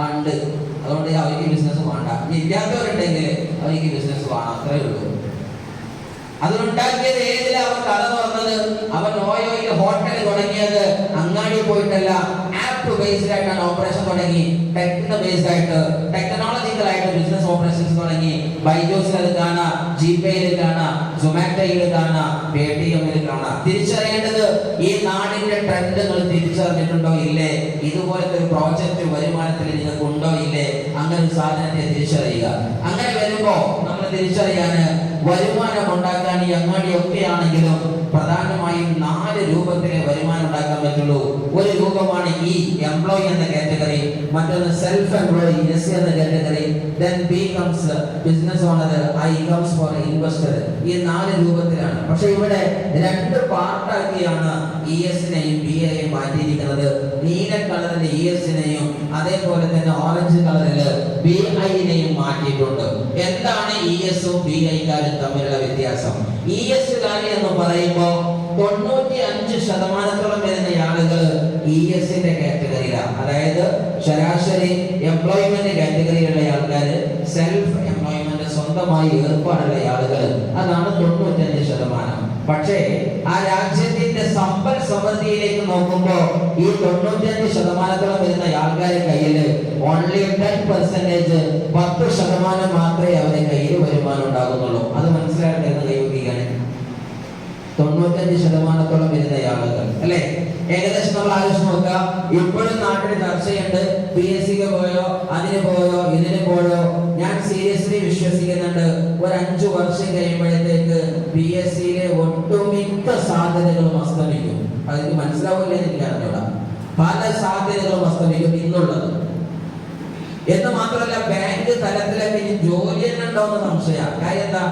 ഉണ്ട്. അതുകൊണ്ട് അവർക്ക് ബിസിനസ് വേണ്ട. ഇല്ലാത്തവരുണ്ടെങ്കിൽ അവർക്ക് ബിസിനസ് വേണം. അത്രേ ഉള്ളൂ. അതുണ്ടാക്കിയത് ഏതിലാ? അവൻ കട തുറന്നത്, അവൻ ഓയോയിൽ ഹോട്ടൽ തുടങ്ങിയത് അങ്ങാടി പോയിട്ടല്ല, ആപ്പ് ബേസ്ഡ് ആയിട്ടാണ് ഓപ്പറേഷൻ തുടങ്ങി. ബേസ്ഡ് ആയിട്ട് ടെക്നോളജിക്കൽ ആയിട്ട് ബിസിനസ് ഓപ്പറേഷൻസ് തുടങ്ങി. ബൈജൂസിൽ അത് കാണാം, ജിപേയിൽ കാണാം, സൊമാറ്റോയിൽ കാണാം, പേടിഎമ്മിൽ കാണാം. തിരിച്ചറിയേണ്ടത് ഈ നാടിന്റെ ട്രെൻഡ് നിങ്ങൾ തിരിച്ചറിഞ്ഞിട്ടുണ്ടോ ഇല്ലേ? ഇതുപോലത്തെ ഒരു പ്രോജക്റ്റ് വരുമാനത്തിൽ നിങ്ങൾക്ക് ഉണ്ടോ ഇല്ലേ? അങ്ങനെ ഒരു സാധനത്തെ തിരിച്ചറിയുക. അങ്ങനെ വരുമ്പോ നമ്മൾ തിരിച്ചറിയാന് വരുമാനം ഉണ്ടാക്കാൻ ഈ അങ്ങാടിയൊക്കെ ആണെങ്കിലും പ്രധാനമായും 4 രൂപത്തിലെ വരുമാനം ഉണ്ടാക്കാൻ പറ്റുള്ളൂ. ഒരു രൂപമാണ് ഈ എംപ്ലോയി എന്ന കാറ്റഗറി, മറ്റൊന്ന് സെൽഫ് എംപ്ലോയി എസ് എന്ന category, then B comes business owner, I comes for investor. ഈ 4 രൂപത്തിലാണ്. പക്ഷെ ഇവിടെ 2 പാർട്ടാക്കിയാണ് ES-നെയും BI-യെയും മാറ്റിയിരിക്കുന്നത്. നീല കളറിലെ ES-നെയും അതേപോലെ തന്നെ ഓറഞ്ച് കളറില് BI-നെയും മാറ്റിയിട്ടുണ്ട്. എന്താണ് ES-ഉം BI-കാരും തമ്മിലുള്ള വ്യത്യാസം? ES-കാരി എന്ന് പറയുമ്പോൾ 95% വരുന്ന ആളുകൾ ES-ന്റെ കാറ്റഗറിയിലാണ്. അതായത് ശരാശരി എംപ്ലോയ്മെന്റ് കാറ്റഗറിയിലുള്ള ആൾക്കാർ, സെൽഫ് എംപ്ലോയ്മെന്റ് സ്വന്തമായി ഏർപ്പാടുള്ള ആളുകൾ, അതാണ് 95%. പക്ഷേ ആ രാജ്യത്തിന്റെ സമ്പൽ സമൃദ്ധിയിലേക്ക് നോക്കുമ്പോൾ ഈ 95% വരുന്ന ആൾക്കാരുടെ കയ്യിൽ ഓൺലി 10%, 10% മാത്രമേ അവരുടെ കയ്യിൽ വരുമാനം ഉണ്ടാകുന്നുള്ളൂ. അത് മനസ്സിലാക്കേണ്ട കൈവയ്ക്കുകയാണ്. 95% വരുന്ന ആളുകൾ അല്ലെ? ഏകദേശം നമ്മൾ ആലോചിച്ച് നോക്കുക. ഇപ്പോഴും നാട്ടിൽ ചർച്ചയുണ്ട്, PSCക്ക് പോയോ, അതിന് പോയോ, ഇതിന് പോയോ. ഞാൻ സീരിയസ്ലി വിശ്വസിക്കുന്നുണ്ട്, ഒരു 5 വർഷം കഴിയുമ്പോഴത്തേക്ക് PSCയിലെ ഒട്ടുമിക്ക സാധ്യതകളും അസ്തമിക്കും. അതെനിക്ക് മനസ്സിലാവില്ല, എനിക്ക് അറിഞ്ഞൂടാ. പല സാധ്യതകളും അസ്തമിക്കും ഇന്നുള്ളത്. എന്ന് മാത്രമല്ല, ബാങ്ക് തലത്തിലൊക്കെ ഇനി ജോലി തന്നെ ഉണ്ടോന്ന് സംശയമാണ്. കാര്യം എന്താ?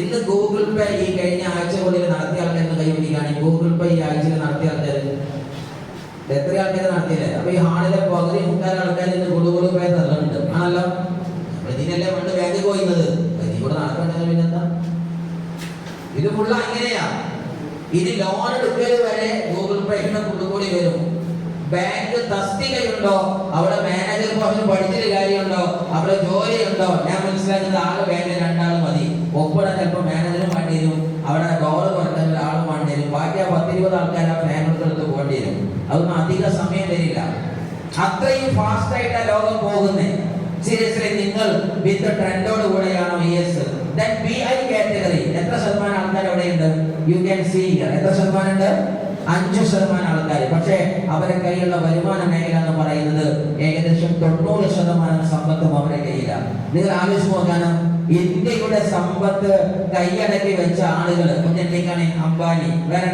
ഇന്ന് ഗൂഗിൾ പേ ഈ കഴിഞ്ഞ ആഴ്ചകളിൽ നടത്തിയ ആൾക്കാരെന്ന് കൈപിടിക്കുകയാണ്. ഗൂഗിൾ പേ ഈ ആഴ്ചയിൽ നടത്തിയ ആൾക്കാർ എത്ര ആൾക്കാർ നടത്തിയില്ലേ? അപ്പൊ ഈ ഹാളിലെ പകുതി 3/4 ആൾക്കാർ ഇന്ന് ഗൂഗിൾ പേ തരുന്നുണ്ട്. ആണല്ലോ. ഇതിനല്ലേ പണ്ട് ബാങ്കിൽ പോയിരുന്നത്. ഇനി കൂടെ നടക്കേണ്ടത് പിന്നെന്താ? ഇത് ഫുള്ള് അങ്ങനെയാ. ഇനി ലോൺ എടുക്കൽ വരെ ഗൂഗിൾ പേ കൂടി വരും. ബാങ്ക് തസ്തികയുണ്ടോ, അവിടെ മാനേജർ പോസ്റ്റ് പഠിച്ചൊരു കാര്യമുണ്ടോ, അവിടെ ജോലിയുണ്ടോ? ഞാൻ മനസ്സിലാക്കുന്നത് ആള് ബാങ്കിൽ 2 ആൾ മതി. ഒപ്പിടാൻ ചിലപ്പോൾ മാനേജറും വേണ്ടി വരും, അവിടെ ഡോറ് കൊടുക്കാൻ ഒരാളും വേണ്ടി വരും. ബാക്കി ആ 10-20 ആൾക്കാർ ആ ഫാമിലിക്ക് പോകേണ്ടി വരും. അതൊന്നും അധിക സമയം വരില്ല. അത്രയും ഫാസ്റ്റ് ആയിട്ടാണ് ലോകം പോകുന്നത്. സീരിയസ്ലി നിങ്ങൾ വിത്ത് ട്രെൻഡോട് കൂടെയാണോ ES? BI കാറ്റഗറി എത്ര ശതമാനം ആൾക്കാർ അവിടെയുണ്ട്? You can see. എത്ര ശതമാനം ഉണ്ട്? 5% ആൾക്കാർ. പക്ഷേ അവരുടെ കയ്യിലുള്ള വരുമാന മേഖല എന്ന് പറയുന്നത് ഏകദേശം 90% സമ്പത്തും അവരുടെ കയ്യിലാണ്. നിങ്ങൾ ആലോചിച്ച് നോക്കാണ്, ഇന്ത്യയുടെ സമ്പത്ത് കൈയടക്കി വെച്ച ആളുകൾ കുഞ്ഞിക്കാണ് അംബാനി, വേറെ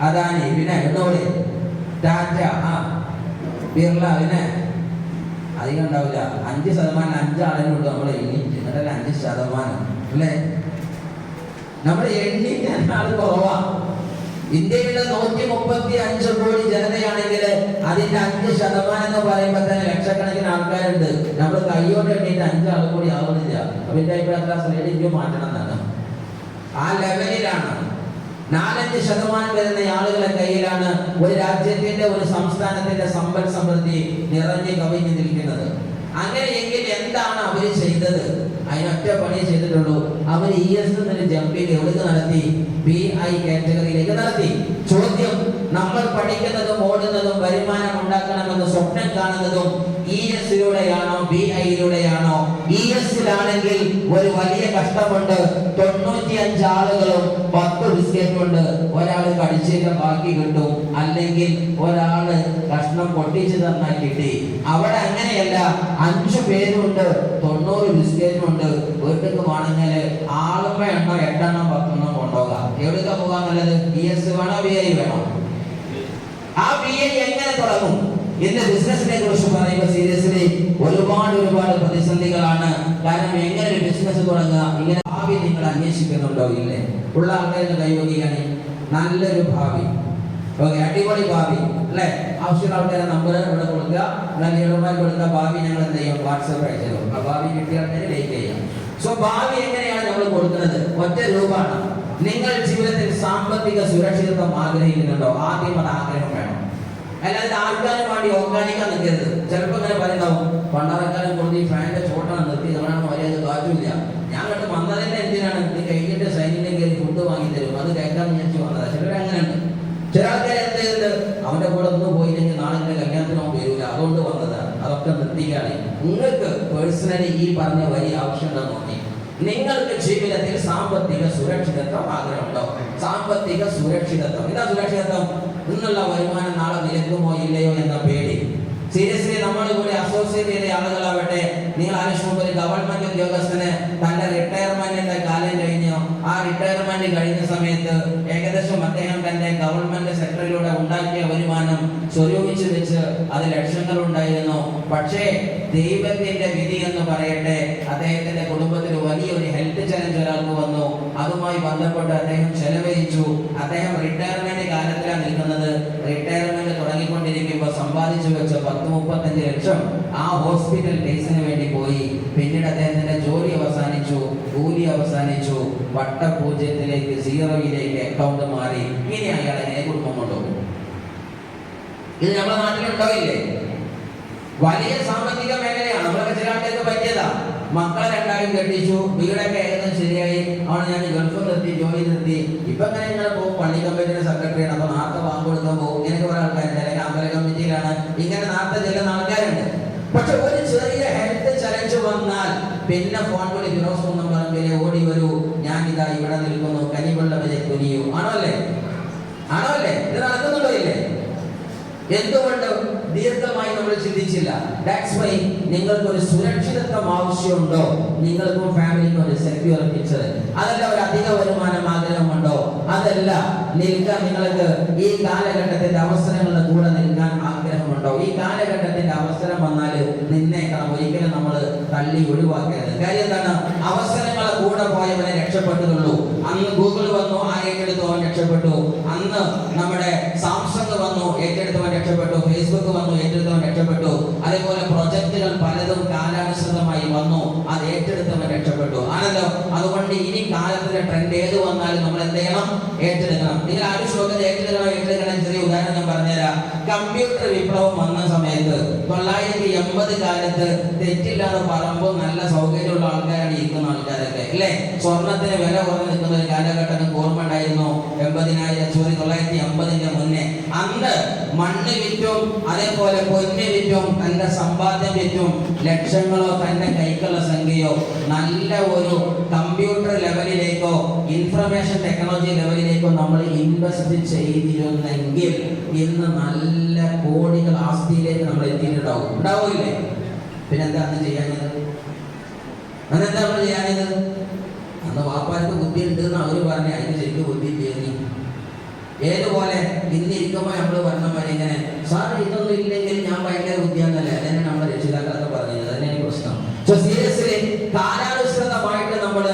അദാനി, പിന്നെ എന്നോട് ടാറ്റ, ബിർള, പിന്നെ അധികം ഉണ്ടാവില്ല. 5%, 5 ആളുകളുണ്ട് നമ്മളെ എണ്ണിട്ട്. 5% അല്ലേ? നമ്മൾ എണ്ണിക്കാൻ ആൾ കുറവാ. ഇന്ത്യയിലെ 135 കോടി ജനതയാണെങ്കിൽ അതിന്റെ 5% എന്ന് പറയുമ്പോൾ തന്നെ ലക്ഷക്കണക്കിന് ആൾക്കാരുണ്ട്. നമ്മൾ കൈയോടെ എണ്ണിട്ട് 5 ആൾ കൂടി ആവുന്നില്ല. അതിന്റെ അഭിപ്രായത്തിൽ സ്ലൈഡിങ് മാറ്റണം എന്നാണ്. ആ ലെവലിലാണ് 4-5% വരുന്ന ആളുകളെ കയ്യിലാണ് ഒരു രാജ്യത്തിന്റെ, ഒരു സംസ്ഥാനത്തിന്റെ സമ്പൽ സമൃദ്ധി നിറഞ്ഞു കവിഞ്ഞു നിൽക്കുന്നത്. അങ്ങനെയെങ്കിൽ എന്താണ് അവര് ചെയ്തത്? അതിനൊറ്റ പണി ചെയ്തിട്ടുള്ളൂ. അവർ ES എന്നൊരു ജമ്പിങ് എവിടേക്ക് നടത്തി? BI കാറ്റഗറിയിലേക്ക് നടത്തി. ചോദ്യം, നമ്മൾ പഠിക്കുന്നതും ഓടുന്നതും വരുമാനം ഉണ്ടാക്കണമെന്ന് സ്വപ്നം കാണുന്നതും ES-ലൂടെയാണോ BI-യിലൂടെയാണോ? ES-ലാണെങ്കിൽ ഒരു വലിയ കഷ്ടമുണ്ട്. 95 ആളുകളും 10 ബിസ്ക്കറ്റ് കൊണ്ട് ഒരാൾ കടിച്ചേക്കാൻ ബാക്കി കിട്ടും, അല്ലെങ്കിൽ ഒരാള് കഷ്ണം പൊട്ടിച്ചു തന്നാൽ കിട്ടി. അവിടെ അങ്ങനെയല്ല, 5 പേരുണ്ട്, 90 ബിസ്ക്കറ്റും ഉണ്ട്. വീട്ടിൽ വേണമെങ്കിൽ ആളുമ്പോ എണ്ണോ 8 എണ്ണം 10 എണ്ണം കൊണ്ടുപോകാം. എവിടേക്കാ പോകാൻ നല്ലത്? ES വേണോ BI വേണോ? ആ BI എങ്ങനെ തുടങ്ങും? ഇന്ന് ബിസിനസിനെ കുറിച്ച് പറയുമ്പോൾ സീരിയസ്ലി ഒരുപാട് പ്രതിസന്ധികളാണ്. കാരണം എങ്ങനെ ഒരു ബിസിനസ് തുടങ്ങുക, ഇങ്ങനെ ഭാവി നിങ്ങൾ അന്വേഷിക്കുന്നുണ്ടോ? ഇല്ലേ? ഉള്ള ആൾക്കാരുടെ കൈവകിയാണ് നല്ലൊരു ഭാവി, ഓക്കെ, അടിപൊളി ഭാവി അല്ലെ? ആവശ്യമുള്ള ആൾക്കാരെ നമ്പർ ഇവിടെ കൊടുക്കുക, ലീഡർമാർ കൊടുക്കുക. ഭാവി ഞങ്ങൾ എന്ത് ചെയ്യും? വാട്സാപ്പ് അയച്ചു. ആ ഭാവി കിട്ടിയ ആൾക്കാരെ ലൈക്ക് ചെയ്യാം. സോ ഭാവി എങ്ങനെയാണ് നമ്മൾ കൊടുക്കുന്നത്? ഒറ്റ രൂപമാണ്. നിങ്ങൾ ജീവിതത്തിൽ സാമ്പത്തിക സുരക്ഷിതത്വം ആഗ്രഹിക്കുന്നുണ്ടോ? ആദ്യം അത് ആഗ്രഹം വേണം. അല്ലാതെ ആൾക്കാരും വേണ്ടി ഓർഗാനിക്കാൻ നിൽക്കരുത്. ചിലപ്പോൾ ഇങ്ങനെ പറയുന്നുണ്ടാവും, പണ്ടാറക്കാലം കൊണ്ട് ഈ ഫാനിന്റെ ചോട്ടാണ് നിർത്തി, നമ്മളാണ് മര്യാദ കാറ്റില്ല. ഞാൻ കണ്ട് വന്നതിന്റെ എന്തിനാണ്? നീ കഴിഞ്ഞിട്ട് സൈനികൻ കയറി ഫുഡ് വാങ്ങി തരും, അത് കേൾക്കാൻ വിചാരിച്ചു വന്നതാ. ചിലരങ്ങനെയുണ്ട്. ചില ആൾക്കാർ എന്ത് ചെയ്തത്? അവന്റെ കൂടെ ഒന്നും പോയില്ലെങ്കിൽ നാളെ കല്യാണത്തിനോ വരില്ല, അതുകൊണ്ട് വന്നതാണ്. അതൊക്കെ നിർത്തിക്കാണ്. നിങ്ങൾക്ക് പേഴ്സണലി ഈ പറഞ്ഞ വലിയ ആവശ്യമുണ്ടോ നോക്കി. നിങ്ങൾക്ക് ജീവിതത്തിൽ സാമ്പത്തിക സുരക്ഷിതത്വം ആഗ്രഹമുണ്ടോ? സാമ്പത്തിക സുരക്ഷിതത്വം. എന്താ സുരക്ഷിതത്വം? ഇന്നുള്ള വരുമാനം നാളെ നിലക്കുമോ ഇല്ലയോ എന്ന പേടി. സീരിയസ്ലി നമ്മൾ കൂടി അസോസിയേറ്റ് ചെയ്ത ആളുകളാവട്ടെ, നിങ്ങൾ ആലോചിക്കുമ്പോൾ ഒരു ഗവൺമെന്റ് ഉദ്യോഗസ്ഥന് തന്റെ റിട്ടയർമെന്റിന്റെ കാലം കഴിഞ്ഞു. ആ റിട്ടയർമെന്റ് കഴിഞ്ഞ സമയത്ത് ഏകദേശം അദ്ദേഹം തന്റെ ഗവൺമെന്റ് സെക്ടറിലൂടെ ഉണ്ടാക്കിയ വരുമാനം സ്വരൂപിച്ചു വെച്ച് അത് ലക്ഷങ്ങൾ ഉണ്ടായിരുന്നു. പക്ഷേ ദൈവത്തിന്റെ വിധി എന്ന് പറയട്ടെ, അദ്ദേഹത്തിന്റെ കുടുംബത്തിൽ വലിയൊരു ഹെൽത്ത് ചലഞ്ച് ഒരാൾക്ക് വന്നു. അതുമായി ബന്ധപ്പെട്ട് അദ്ദേഹം ചെലവഴിച്ചു. അദ്ദേഹം റിട്ടയർമെന്റ് കാലത്തിലാണ് നിൽക്കുന്നത്. റിട്ടയർമെന്റ് തുടങ്ങിക്കൊണ്ടിരിക്കുമ്പോൾ സമ്പാദിച്ചു വെച്ച 10-35 ലക്ഷം ആ ഹോസ്പിറ്റൽ കേസിന് വേണ്ടി പോയി. പിന്നീട് അദ്ദേഹത്തിന്റെ ജോലി അവസാനിച്ചു, കൂലി അവസാനിച്ചു, വട്ടപൂജ്യത്തിലേക്ക്, സീറോയിലേക്ക് അക്കൗണ്ട് മാറി. ഇനി അയാൾ എങ്ങനെ കുടുംബം കൊണ്ടുപോകും? ഇത് നമ്മുടെ നാട്ടിലുണ്ടാവില്ലേ? വലിയ സാമ്പത്തിക മേഖലയാണ്. നമ്മളൊക്കെ ചില ആൾക്കാർക്ക് പറ്റിയതാ. മക്കളെ രണ്ടാളും കെട്ടിച്ചു, വീടൊക്കെ ഏകദേശം ശരിയായി. അവിടെ ഞാൻ ഗൾഫ് നിർത്തി, ജോലി നിർത്തി. ഇപ്പൊ അങ്ങനെ നിങ്ങൾ പോകും, പള്ളി കമ്മിറ്റിയുടെ സെക്രട്ടറിയാണ്, അപ്പൊ നാർത്ത വാങ്ങ് കൊടുക്കാൻ പോകും. ഇങ്ങനെയൊക്കെ കുറെ ആൾക്കാരുണ്ട്. അല്ലെങ്കിൽ അമ്പല കമ്മിറ്റിയിലാണ്, ഇങ്ങനെ നാർത്ത ചെല്ലുന്ന ആൾക്കാരുണ്ട്. പക്ഷെ ഒരു ചെറിയ ഹെൽത്ത് ചലഞ്ച് വന്നാൽ പിന്നെ ഫോൺ വിളി, ഫിറോസ് ഒന്നും പറഞ്ഞില്ലേ, ഓടി വരൂ, ഞാൻ ഇതാ ഇവിടെ നിൽക്കുന്നു, കനിവെള്ള വരെ കുനിയൂ. ആണോ അല്ലേ? ആണോ അല്ലേ? ഇത് നടക്കുന്നുണ്ടോ ഇല്ലേ? എന്തുകൊണ്ട് ദീർഘമായി നമ്മൾ ചിന്തിച്ചില്ല? ദാറ്റ്സ് വൈ നിങ്ങൾക്ക് ഒരു സുരക്ഷിതത്വം ആവശ്യമുണ്ടോ? നിങ്ങൾക്കും ഫാമിലിക്കും ഒരു സെക്യൂരിറ്റി. അതല്ല ഒരു അധിക വരുമാനം ആഗ്രഹമുണ്ടോ? അതല്ല നിൽക്കാൻ നിങ്ങൾക്ക് ഈ കാലഘട്ടത്തിന്റെ അവസരങ്ങളുടെ കൂടെ നിൽക്കാൻ ആഗ്രഹമുണ്ടോ? ഈ കാലഘട്ടത്തിന്റെ അവസരം വന്നാൽ നിന്നേക്കണം, ഒരിക്കലും നമ്മൾ തള്ളി ഒഴിവാക്കരുത്. കാര്യം എന്താണ്? അവസരങ്ങളെ കൂടെ പോയവനെ രക്ഷപ്പെട്ടുള്ളൂ. അന്ന് ഗൂഗിൾ വന്നു, ആ ഏറ്റെടുത്ത് അവൻ രക്ഷപ്പെട്ടു. അന്ന് നമ്മുടെ സാംസങ് വന്നു, ഏറ്റെടുത്തവൻ രക്ഷപ്പെട്ടു. ഫേസ്ബുക്ക് വന്നു, ഏറ്റെടുത്തവൻ രക്ഷപ്പെട്ടു. അതേപോലെ പ്രൊജക്ടുകൾ പലതും കാലാനുസൃതമായി വന്നു, അത് ഏറ്റെടുത്തവൻ രക്ഷപ്പെട്ടു. ആണല്ലോ. അതുകൊണ്ട് ഇനി കാലത്തിന്റെ ട്രെൻഡ് ഏത് വന്നാലും നമ്മൾ എന്ത് ചെയ്യണം? ഏറ്റെടുക്കണം. നിങ്ങൾ ആരും ശ്ലോകത്തെ ഏറ്റെടുക്കണം. ചെറിയ ഉദാഹരണം ഞാൻ പറഞ്ഞുതരാം. കമ്പ്യൂട്ടർ വിപ്ലവം വന്ന സമയത്ത് 980 കാലത്ത് തെറ്റില്ലാതെ പറയുമ്പോൾ നല്ല സൗകര്യമുള്ള ആൾക്കാരാണ് ഇരിക്കുന്ന ആൾക്കാരൊക്കെ അല്ലേ? സ്വർണത്തിന് വില കുറഞ്ഞു നിൽക്കുന്ന ഒരു കാലഘട്ടം ഓർമ്മ ഉണ്ടായിരുന്നു. 980 മുന്നേ അന്ന് മണ്ണ് വിറ്റും അതേപോലെ പൊന്ന് വിറ്റും തന്റെ സമ്പാദ്യം വിറ്റും ലക്ഷങ്ങളോ തന്റെ കൈക്കുള്ള സംഖ്യയോ നല്ല ഒരു കമ്പ്യൂട്ടർ ലെവലിലേക്കോ ഇൻഫർമേഷൻ ടെക്നോളജി ലെവലിലേക്കോ നമ്മൾ ഇൻവെസ്റ്റ് ചെയ്തിരുന്നെങ്കിൽ ഇന്ന് നല്ല കോടികൾ ആസ്തിയിലേക്ക് നമ്മൾ എത്തിയിട്ടുണ്ടാവും. ഉണ്ടാവില്ലേ? പിന്നെന്താ അന്ന് ചെയ്യാഞ്ഞത്? അന്നെന്താ നമ്മൾ ചെയ്യാഞ്ഞത്? അന്ന് വാപ്പാർക്ക് ബുദ്ധി ഉണ്ട് എന്ന് അവര് പറഞ്ഞ, അതിന് ശരിക്കും ബുദ്ധി ചെയ്യുന്നു. ഏതുപോലെ ഇന്നിരിക്കുമ്പോൾ നമ്മൾ പറഞ്ഞ പോലെ ഇങ്ങനെ, സാർ ഇതൊന്നും ഇല്ലെങ്കിൽ ഞാൻ ഭയങ്കര ബുദ്ധിയാന്നല്ലേ, അതന്നെ നമ്മുടെ രക്ഷിതാക്കളൊക്കെ പറഞ്ഞത്. അതന്നെയാണ് പ്രശ്നം. സോ സീരിയസ്ലി കാലാനുസൃതമായിട്ട് നമ്മൾ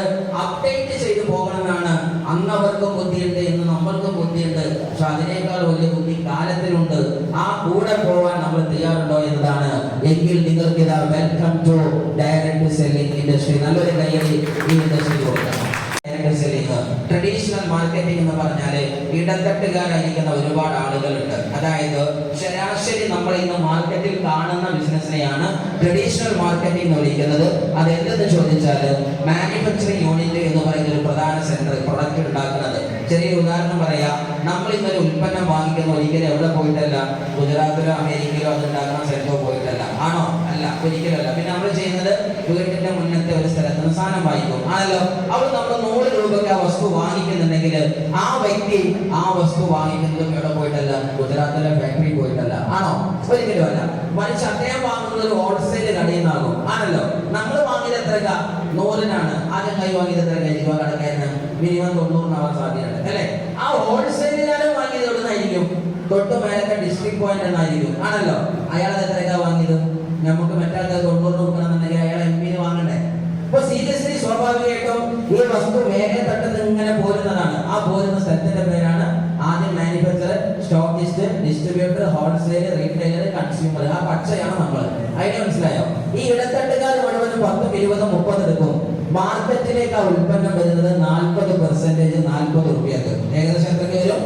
അപ്ഡേറ്റ് ചെയ്തു പോകണമെന്നാണ്. അന്നവർക്കും ബുദ്ധിയുണ്ട്, ഇന്ന് നമ്മൾക്കും ബുദ്ധിയുണ്ട്. പക്ഷെ അതിനേക്കാൾ വലിയ ബുദ്ധി കാലത്തിലുണ്ട്. ആ കൂടെ പോവാൻ നമ്മൾ തയ്യാറുണ്ടോ എന്നതാണ്. എങ്കിൽ നിങ്ങൾക്ക് ഇതാ welcome to direct selling industry. നല്ലൊരു കയ്യടി ഈ ഇൻഡസ്ട്രി കൊടുക്കണം. ഡയറക്ട് സെല്ലിംഗ് ട്രഡീഷണൽ മാർക്കറ്റിംഗ് എന്ന് പറഞ്ഞാല് ഇടത്തട്ടുകാരായിരിക്കുന്ന ഒരുപാട് ആളുകളുണ്ട്. അതായത് ശരാശരി നമ്മൾ ഇന്ന് മാർക്കറ്റിൽ കാണുന്ന ബിസിനസ്സിനെയാണ് ട്രഡീഷണൽ മാർക്കറ്റിംഗ് എന്ന് വിളിക്കുന്നത്. അത് എന്തെന്ന് ചോദിച്ചാല് മാനുഫാക്ചറിംഗ് യൂണിറ്റ് എന്ന് പറയുന്ന ഒരു പ്രധാന സെന്റർ പ്രൊഡക്റ്റ് ഉണ്ടാക്കുന്നത്. ചെറിയ ഉദാഹരണം പറയാം. നമ്മൾ ഇന്നൊരു ഉൽപ്പന്നം വാങ്ങിക്കുന്ന ഒരിക്കലും എവിടെ പോയിട്ടല്ല, ഗുജറാത്തിലോ അമേരിക്കയിലോ അത് ഉണ്ടാക്കുന്ന സ്ഥലത്തോ പോയിട്ടല്ല. ആണോ? അല്ല, ഒരിക്കലല്ല. പിന്നെ നമ്മൾ ചെയ്യുന്നത് വീട്ടിന്റെ മുന്നത്തെ ഒരു സ്ഥലത്ത് നിന്ന് സാധനം വാങ്ങിക്കും ആണല്ലോ. അവിടെ നമ്മൾ 100 രൂപയ്ക്ക് ആ വസ്തു വാങ്ങിക്കുന്നുണ്ടെങ്കിൽ ആ വ്യക്തി ആ വസ്തു വാങ്ങിക്കുന്നതും എവിടെ പോയിട്ടല്ല, ഗുജറാത്തിലെ ഫാക്ടറി പോയിട്ടല്ല. ആണോ? ഒരിക്കലും അല്ല. മറിച്ച് അദ്ദേഹം വാങ്ങുന്നത് ഒരു ഹോൾസെയിൽ കടയിൽ നിന്നാകും. ആണല്ലോ. നമ്മൾ വാങ്ങിയത് എത്രക്ക? 100-നാണ്. ആദ്യം കൈ വാങ്ങിയത് എത്രക്കായിരിക്കും? ആ കടക്കാരന് മിനിമം 90-നാവാൻ സാധ്യതയുണ്ട് അല്ലെ. ആ ഹോൾസെയിലാണ് വാങ്ങിയത് എവിടെ നിന്നായിരിക്കും? തൊട്ട് മേലത്തെ ഡിസ്ട്രിക്ട് പോയിന്റ് എന്നായിരിക്കും. ആണല്ലോ. അയാളത് എത്രക്കാ വാങ്ങിയത്? നമുക്ക് മറ്റാൾക്കാർ 90 കൊടുക്കണമെന്നുണ്ടെങ്കിൽ അയാൾ MP വാങ്ങണ്ടേ? അപ്പൊ സീരിയസ്ലി സ്വാഭാവികമായിട്ടും ഈ വസ്തു വേഗം തട്ടുന്ന ഇങ്ങനെ പോരുന്നതാണ്. ആ പോരുന്ന സ്ഥലത്തിന്റെ പേരാണ് ആദ്യം manufacturer, stockist, distributor, wholesale, retailer, consumer. ആ പച്ചയാണ് നമ്മൾ. അതിനെ മനസ്സിലായോ? ഈ ഇടത്തട്ടുകാർ മുഴുവനും 10, 20, 30 എടുക്കും. മാർക്കറ്റിലേക്ക് ആ ഉൽപ്പന്നം വരുന്നത് 40%, 40 രൂപയ്ക്ക്. ഏകദേശം എത്രയ്ക്ക് വരും?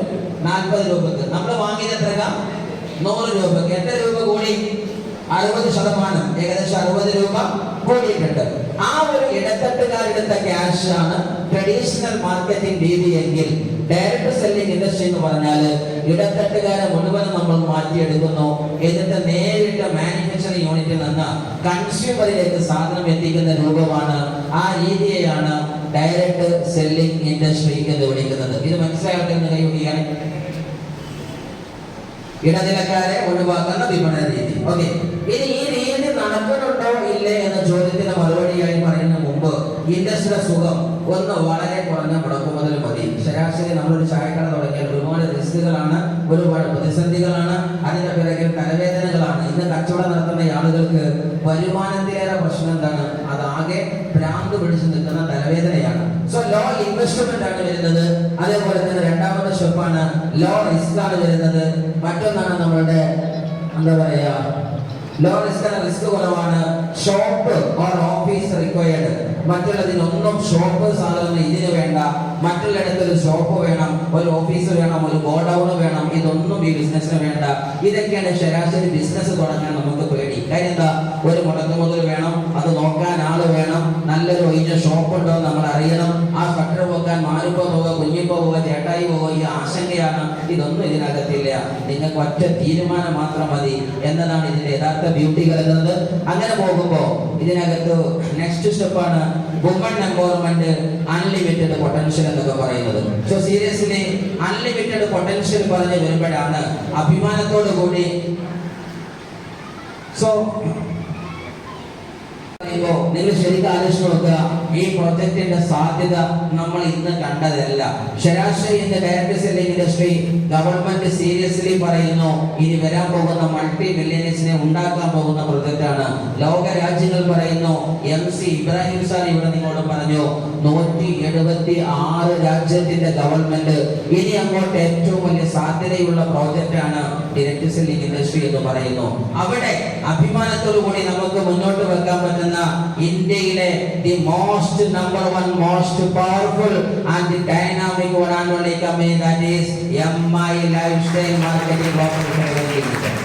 40 രൂപക്ക്. നമ്മൾ വാങ്ങിയത് എത്രക്ക? 100 രൂപക്ക്. എത്ര രൂപ കൂടി? 60%. ഏകദേശം 60 രൂപ കൂടിയിട്ടുണ്ട്. ആ ഒരു ഇടത്തട്ടുകാരെടുത്ത ക്യാഷ് ആണ് ട്രഡീഷണൽ മാർക്കറ്റിംഗ് രീതി എങ്കിൽ ഡയറക്ട് സെല്ലിംഗ് ഇൻഡസ്ട്രി എന്ന് പറഞ്ഞാൽ ഇടത്തട്ടുകാരെ മുഴുവനും നമ്മൾ മാറ്റിയെടുക്കുന്നു. എന്നിട്ട് നേരിട്ട് മാനുഫാക്ചറിംഗ് യൂണിറ്റിൽ നിന്ന് കൺസ്യൂമറിലേക്ക് സാധനം എത്തിക്കുന്ന രൂപമാണ്. ആ രീതിയെയാണ് ഡയറക്ട് സെല്ലിംഗ് ഇൻഡസ്ട്രി എന്ന് വിളിക്കുന്നത്. ഇത് മനസ്സിലാകട്ടെ കൈയൊടിയാണ്. ഇടനിലക്കാരെ ഒഴിവാക്കുന്ന വിപണന രീതി. ഓക്കെ, ഇനി ഈ രീതി നടക്കുന്നുണ്ടോ ഇല്ലേ എന്ന ചോദ്യത്തിന് മറുപടിയായി പറയുന്ന മുമ്പ് ഇൻഡസ്ട്രിയുടെ സുഖം ഒന്ന് വളരെ കുറഞ്ഞ മുടക്കുമുതൽ മതി. ശരാശരി നമ്മളൊരു ചായക്കട തുടങ്ങിയാൽ ഒരുപാട് റിസ്കുകളാണ്, ഒരുപാട് പ്രതിസന്ധികളാണ്, അതിന്റെ പിറകിൽ തലവേദനകളാണ്. ഇന്ന് കച്ചവടം നടത്തുന്ന ആളുകൾക്ക് വരുമാനത്തിലേറെ പ്രശ്നം എന്താണ്? അതാകെ ഭ്രാന്ത് പിടിച്ചു നിൽക്കുന്ന തലവേദനയാണ്. സോ ലോ ഇൻവെസ്റ്റ്മെന്റ് ആണ് വരുന്നത്. അതേപോലെ തന്നെ രണ്ടാമത്തെ സ്റ്റെപ്പാണ് ലോ റിസ്ക് ആണ് വരുന്നത്. മറ്റൊന്നാണ് നമ്മളുടെ എന്താ പറയാ, ലോ റിസ്ക് കുറവാണ്. Shop or office required. മറ്റുള്ളതിനൊന്നും ഷോപ്പ് സാധനം ഇതിന് വേണ്ട. മറ്റുള്ളിടത്തൊരു ഷോപ്പ് വേണം, ഒരു ഓഫീസ് വേണം, ഒരു ഗോഡൌൺ വേണം. ഇതൊന്നും ഈ ബിസിനസ്സിന് വേണ്ട. ഇതൊക്കെയാണ് ശരാശരി ബിസിനസ് തുടങ്ങാൻ നമുക്ക് പേടി. കാര്യം എന്താ? ഒരു മുടക്കുമുതൽ വേണം, അത് നോക്കാൻ ആള് വേണം, നല്ലൊരു ഒഴിഞ്ഞ ഷോപ്പ് ഉണ്ടോ നമ്മൾ അറിയണം, ആ ഷട്ടർ പോക്കാൻ മാനുപ്പോ പോവുക, കുഞ്ഞിപ്പോ പോവുക, ചേട്ടായി പോവുക, ഈ ആശങ്കയാണ്. ഇതൊന്നും ഇതിനകത്തില്ല. നിങ്ങൾക്ക് ഒറ്റ തീരുമാനം മാത്രം മതി എന്നതാണ് ഇതിന്റെ യഥാർത്ഥ ബ്യൂട്ടി കലർന്നത്. അങ്ങനെ പോകുമ്പോ ഇതിനകത്ത് നെക്സ്റ്റ് സ്റ്റെപ്പാണ് വുമൺ എംപവർമെന്റ്, അൺലിമിറ്റഡ് പൊട്ടൻഷ്യൽ എന്നൊക്കെ പറയുന്നത്. സോ സീരിയസ്ലി അൺലിമിറ്റഡ് പൊട്ടൻഷ്യൽ പറഞ്ഞു വരുമ്പോഴാണ് അഭിമാനത്തോടു കൂടി നിങ്ങൾ ശരിക്കും ആലോചിച്ച് നോക്കുക. ഈ പ്രൊജക്ടിന്റെ സാധ്യത നമ്മൾ ഇന്ന് കണ്ടതല്ല. ശരാശരി ഇന്ന് direct selling industry government seriously പറയുന്നു ഇനി വരാൻ പോകുന്ന മൾട്ടി മില്യനേഴ്സിനെ ഉണ്ടാക്കാൻ പോകുന്ന പ്രൊജക്ട് ആണ്. ലോക രാജ്യങ്ങൾ പറയുന്നു. MC ഇബ്രാഹിം സാർ ഇവിടെ നിങ്ങളോട് പറഞ്ഞു 176 രാജ്യത്തിന്റെ ഗവൺമെന്റ് ഇനി അങ്ങോട്ട് ഏറ്റവും വലിയ സാധ്യതയുള്ള പ്രോജക്റ്റ് ആണ് ഡയറക്ട് സെല്ലിംഗ് ഇൻഡസ്ട്രി എന്ന് പറയുന്നു. അവിടെ അഭിമാനത്തോടു കൂടി നമുക്ക് മുന്നോട്ട് വെക്കാൻ പറ്റുന്ന ഇന്ത്യയിലെ the most number 1 most powerful and dynamic one and only company that is MI lifestyle marketing corporation.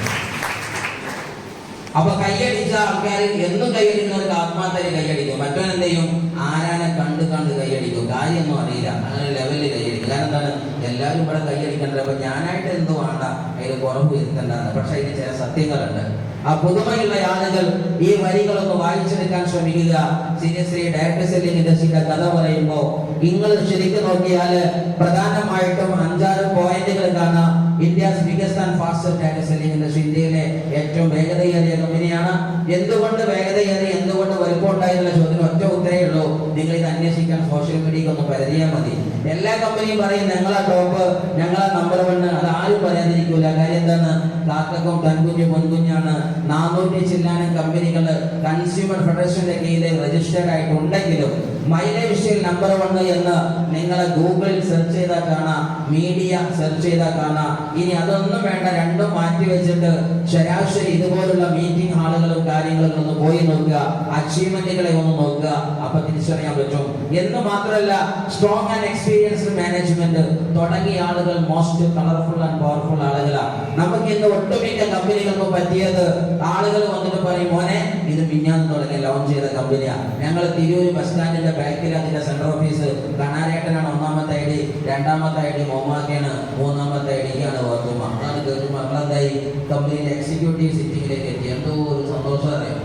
അപ്പൊ കൈയടിച്ച ആൾക്കാർ എന്നും കൈയടിക്കുന്നവർക്ക് ആത്മാർത്ഥമായി കൈയടിക്കും. മറ്റവൻ എന്ത് ചെയ്യും? ആരാനെ കണ്ട് കൈയടിക്കും. കാര്യമൊന്നും അറിയില്ല, അങ്ങനെ ലെവലിൽ കൈയടിക്കും. കാരണം എന്താണ്? എല്ലാവരും ഇവിടെ കൈയടിക്കേണ്ടത്. അപ്പൊ ഞാനായിട്ട് എന്ത് വേണ്ട, അതിൽ കുറവ് വരുത്തേണ്ടതാണ്. പക്ഷെ അതിന് ചില സത്യങ്ങളുണ്ട്. ആ പുതുമയുള്ള ആളുകൾ ഈ വരികളൊന്ന് വായിച്ചെടുക്കാൻ ശ്രമിക്കുക. സീരിയസ്ലി ഡയറക്ട് സെല്ലിംഗ് ഇൻഡസ്ട്രിയുടെ കഥ പറയുമ്പോൾ നിങ്ങൾ ശരിക്കും നോക്കിയാൽ പ്രധാനമായിട്ടും 5-6 പോയിന്റുകൾ കാണാം. India's biggest and fastest direct selling industry. ഇന്ത്യയിലെ ഏറ്റവും വേഗതയേറിയ കമ്പനിയാണ്. എന്തുകൊണ്ട് വേഗതയേറി, എന്തുകൊണ്ട് വലുപ്പം ഉണ്ടായിരുന്ന ചോദ്യം ഒറ്റ ഉത്തരേ ഉള്ളൂ. നിങ്ങൾ ഇത് അന്വേഷിക്കാൻ സോഷ്യൽ മീഡിയക്ക് ഒന്ന് പരിധിയാൽ മതി. എല്ലാ കമ്പനിയും പറയും ഞങ്ങളാ ടോപ്പ്, ഞങ്ങളാ നമ്പർ 1. അത് ആരും പറയാതിരിക്കൂല. കാര്യം എന്താണ്? കാക്കക്കും തൻകുഞ്ഞ് പൊൻകുഞ്ഞാണ്. 400 ചില്ലാനും കമ്പനികൾ കൺസ്യൂമർ ഫെഡറേഷന്റെ കീഴിൽ രജിസ്റ്റേർഡ് ആയിട്ടുണ്ടെങ്കിലും മൈലേഷ്യയിൽ നമ്പർ 1 എന്ന് നിങ്ങൾ ഗൂഗിളിൽ സെർച്ച് ചെയ്താൽ കാണാം, മീഡിയ സെർച്ച് ചെയ്താൽ കാണാം. ഇനി അതൊന്നും വേണ്ട, രണ്ടും മാറ്റി വെച്ചിട്ട് ശരാശരി ഇതുപോലുള്ള മീറ്റിംഗ് ഹാളുകളും കാര്യങ്ങളും ഒന്ന് പോയി നോക്കുക, അച്ചീവ്മെന്റുകളെ ഒന്ന് നോക്കുക. അപ്പൊ തിരിച്ചറിയാം പറയാൻ പറ്റും. എന്ന് മാത്രമല്ല സ്ട്രോങ് ആൻഡ് എക്സ്പീരിയൻസ്ഡ് മാനേജ്മെന്റ് തുടങ്ങിയ ആളുകൾ മോസ്റ്റ് കളർഫുൾ ആൻഡ് പവർഫുൾ ആളുകളാണ്. നമുക്ക് ഇന്ന് ഒട്ടുമിക്ക കമ്പനികൾക്കും പറ്റിയത് ആളുകൾ വന്നിട്ട് പറയും, മോനെ ഇത് മിഞ്ഞാന്ന് തുടങ്ങി ലോഞ്ച് ചെയ്ത കമ്പനിയാണ്, ഞങ്ങൾ തിരൂർ ബസ് സ്റ്റാൻഡിന്റെ ബാക്കിൽ അതിന്റെ സെൻട്രൽ ഓഫീസ്, കണാരേട്ടനാണ് ഒന്നാമത്തെ ഐ ഡി, രണ്ടാമത്തെ ഐ ഡി മൊമാക്കയാണ്, മൂന്നാമത്തെ ഐ ഡിയാണ് വർത്തുമ. അതാണ് കേൾക്കുമ്പോൾ നമ്മളെന്തായി കമ്പനിയുടെ എക്സിക്യൂട്ടീവ് സിറ്റിംഗിലേക്ക് എത്തി. എന്തോ ഒരു സന്തോഷം അറിയാം.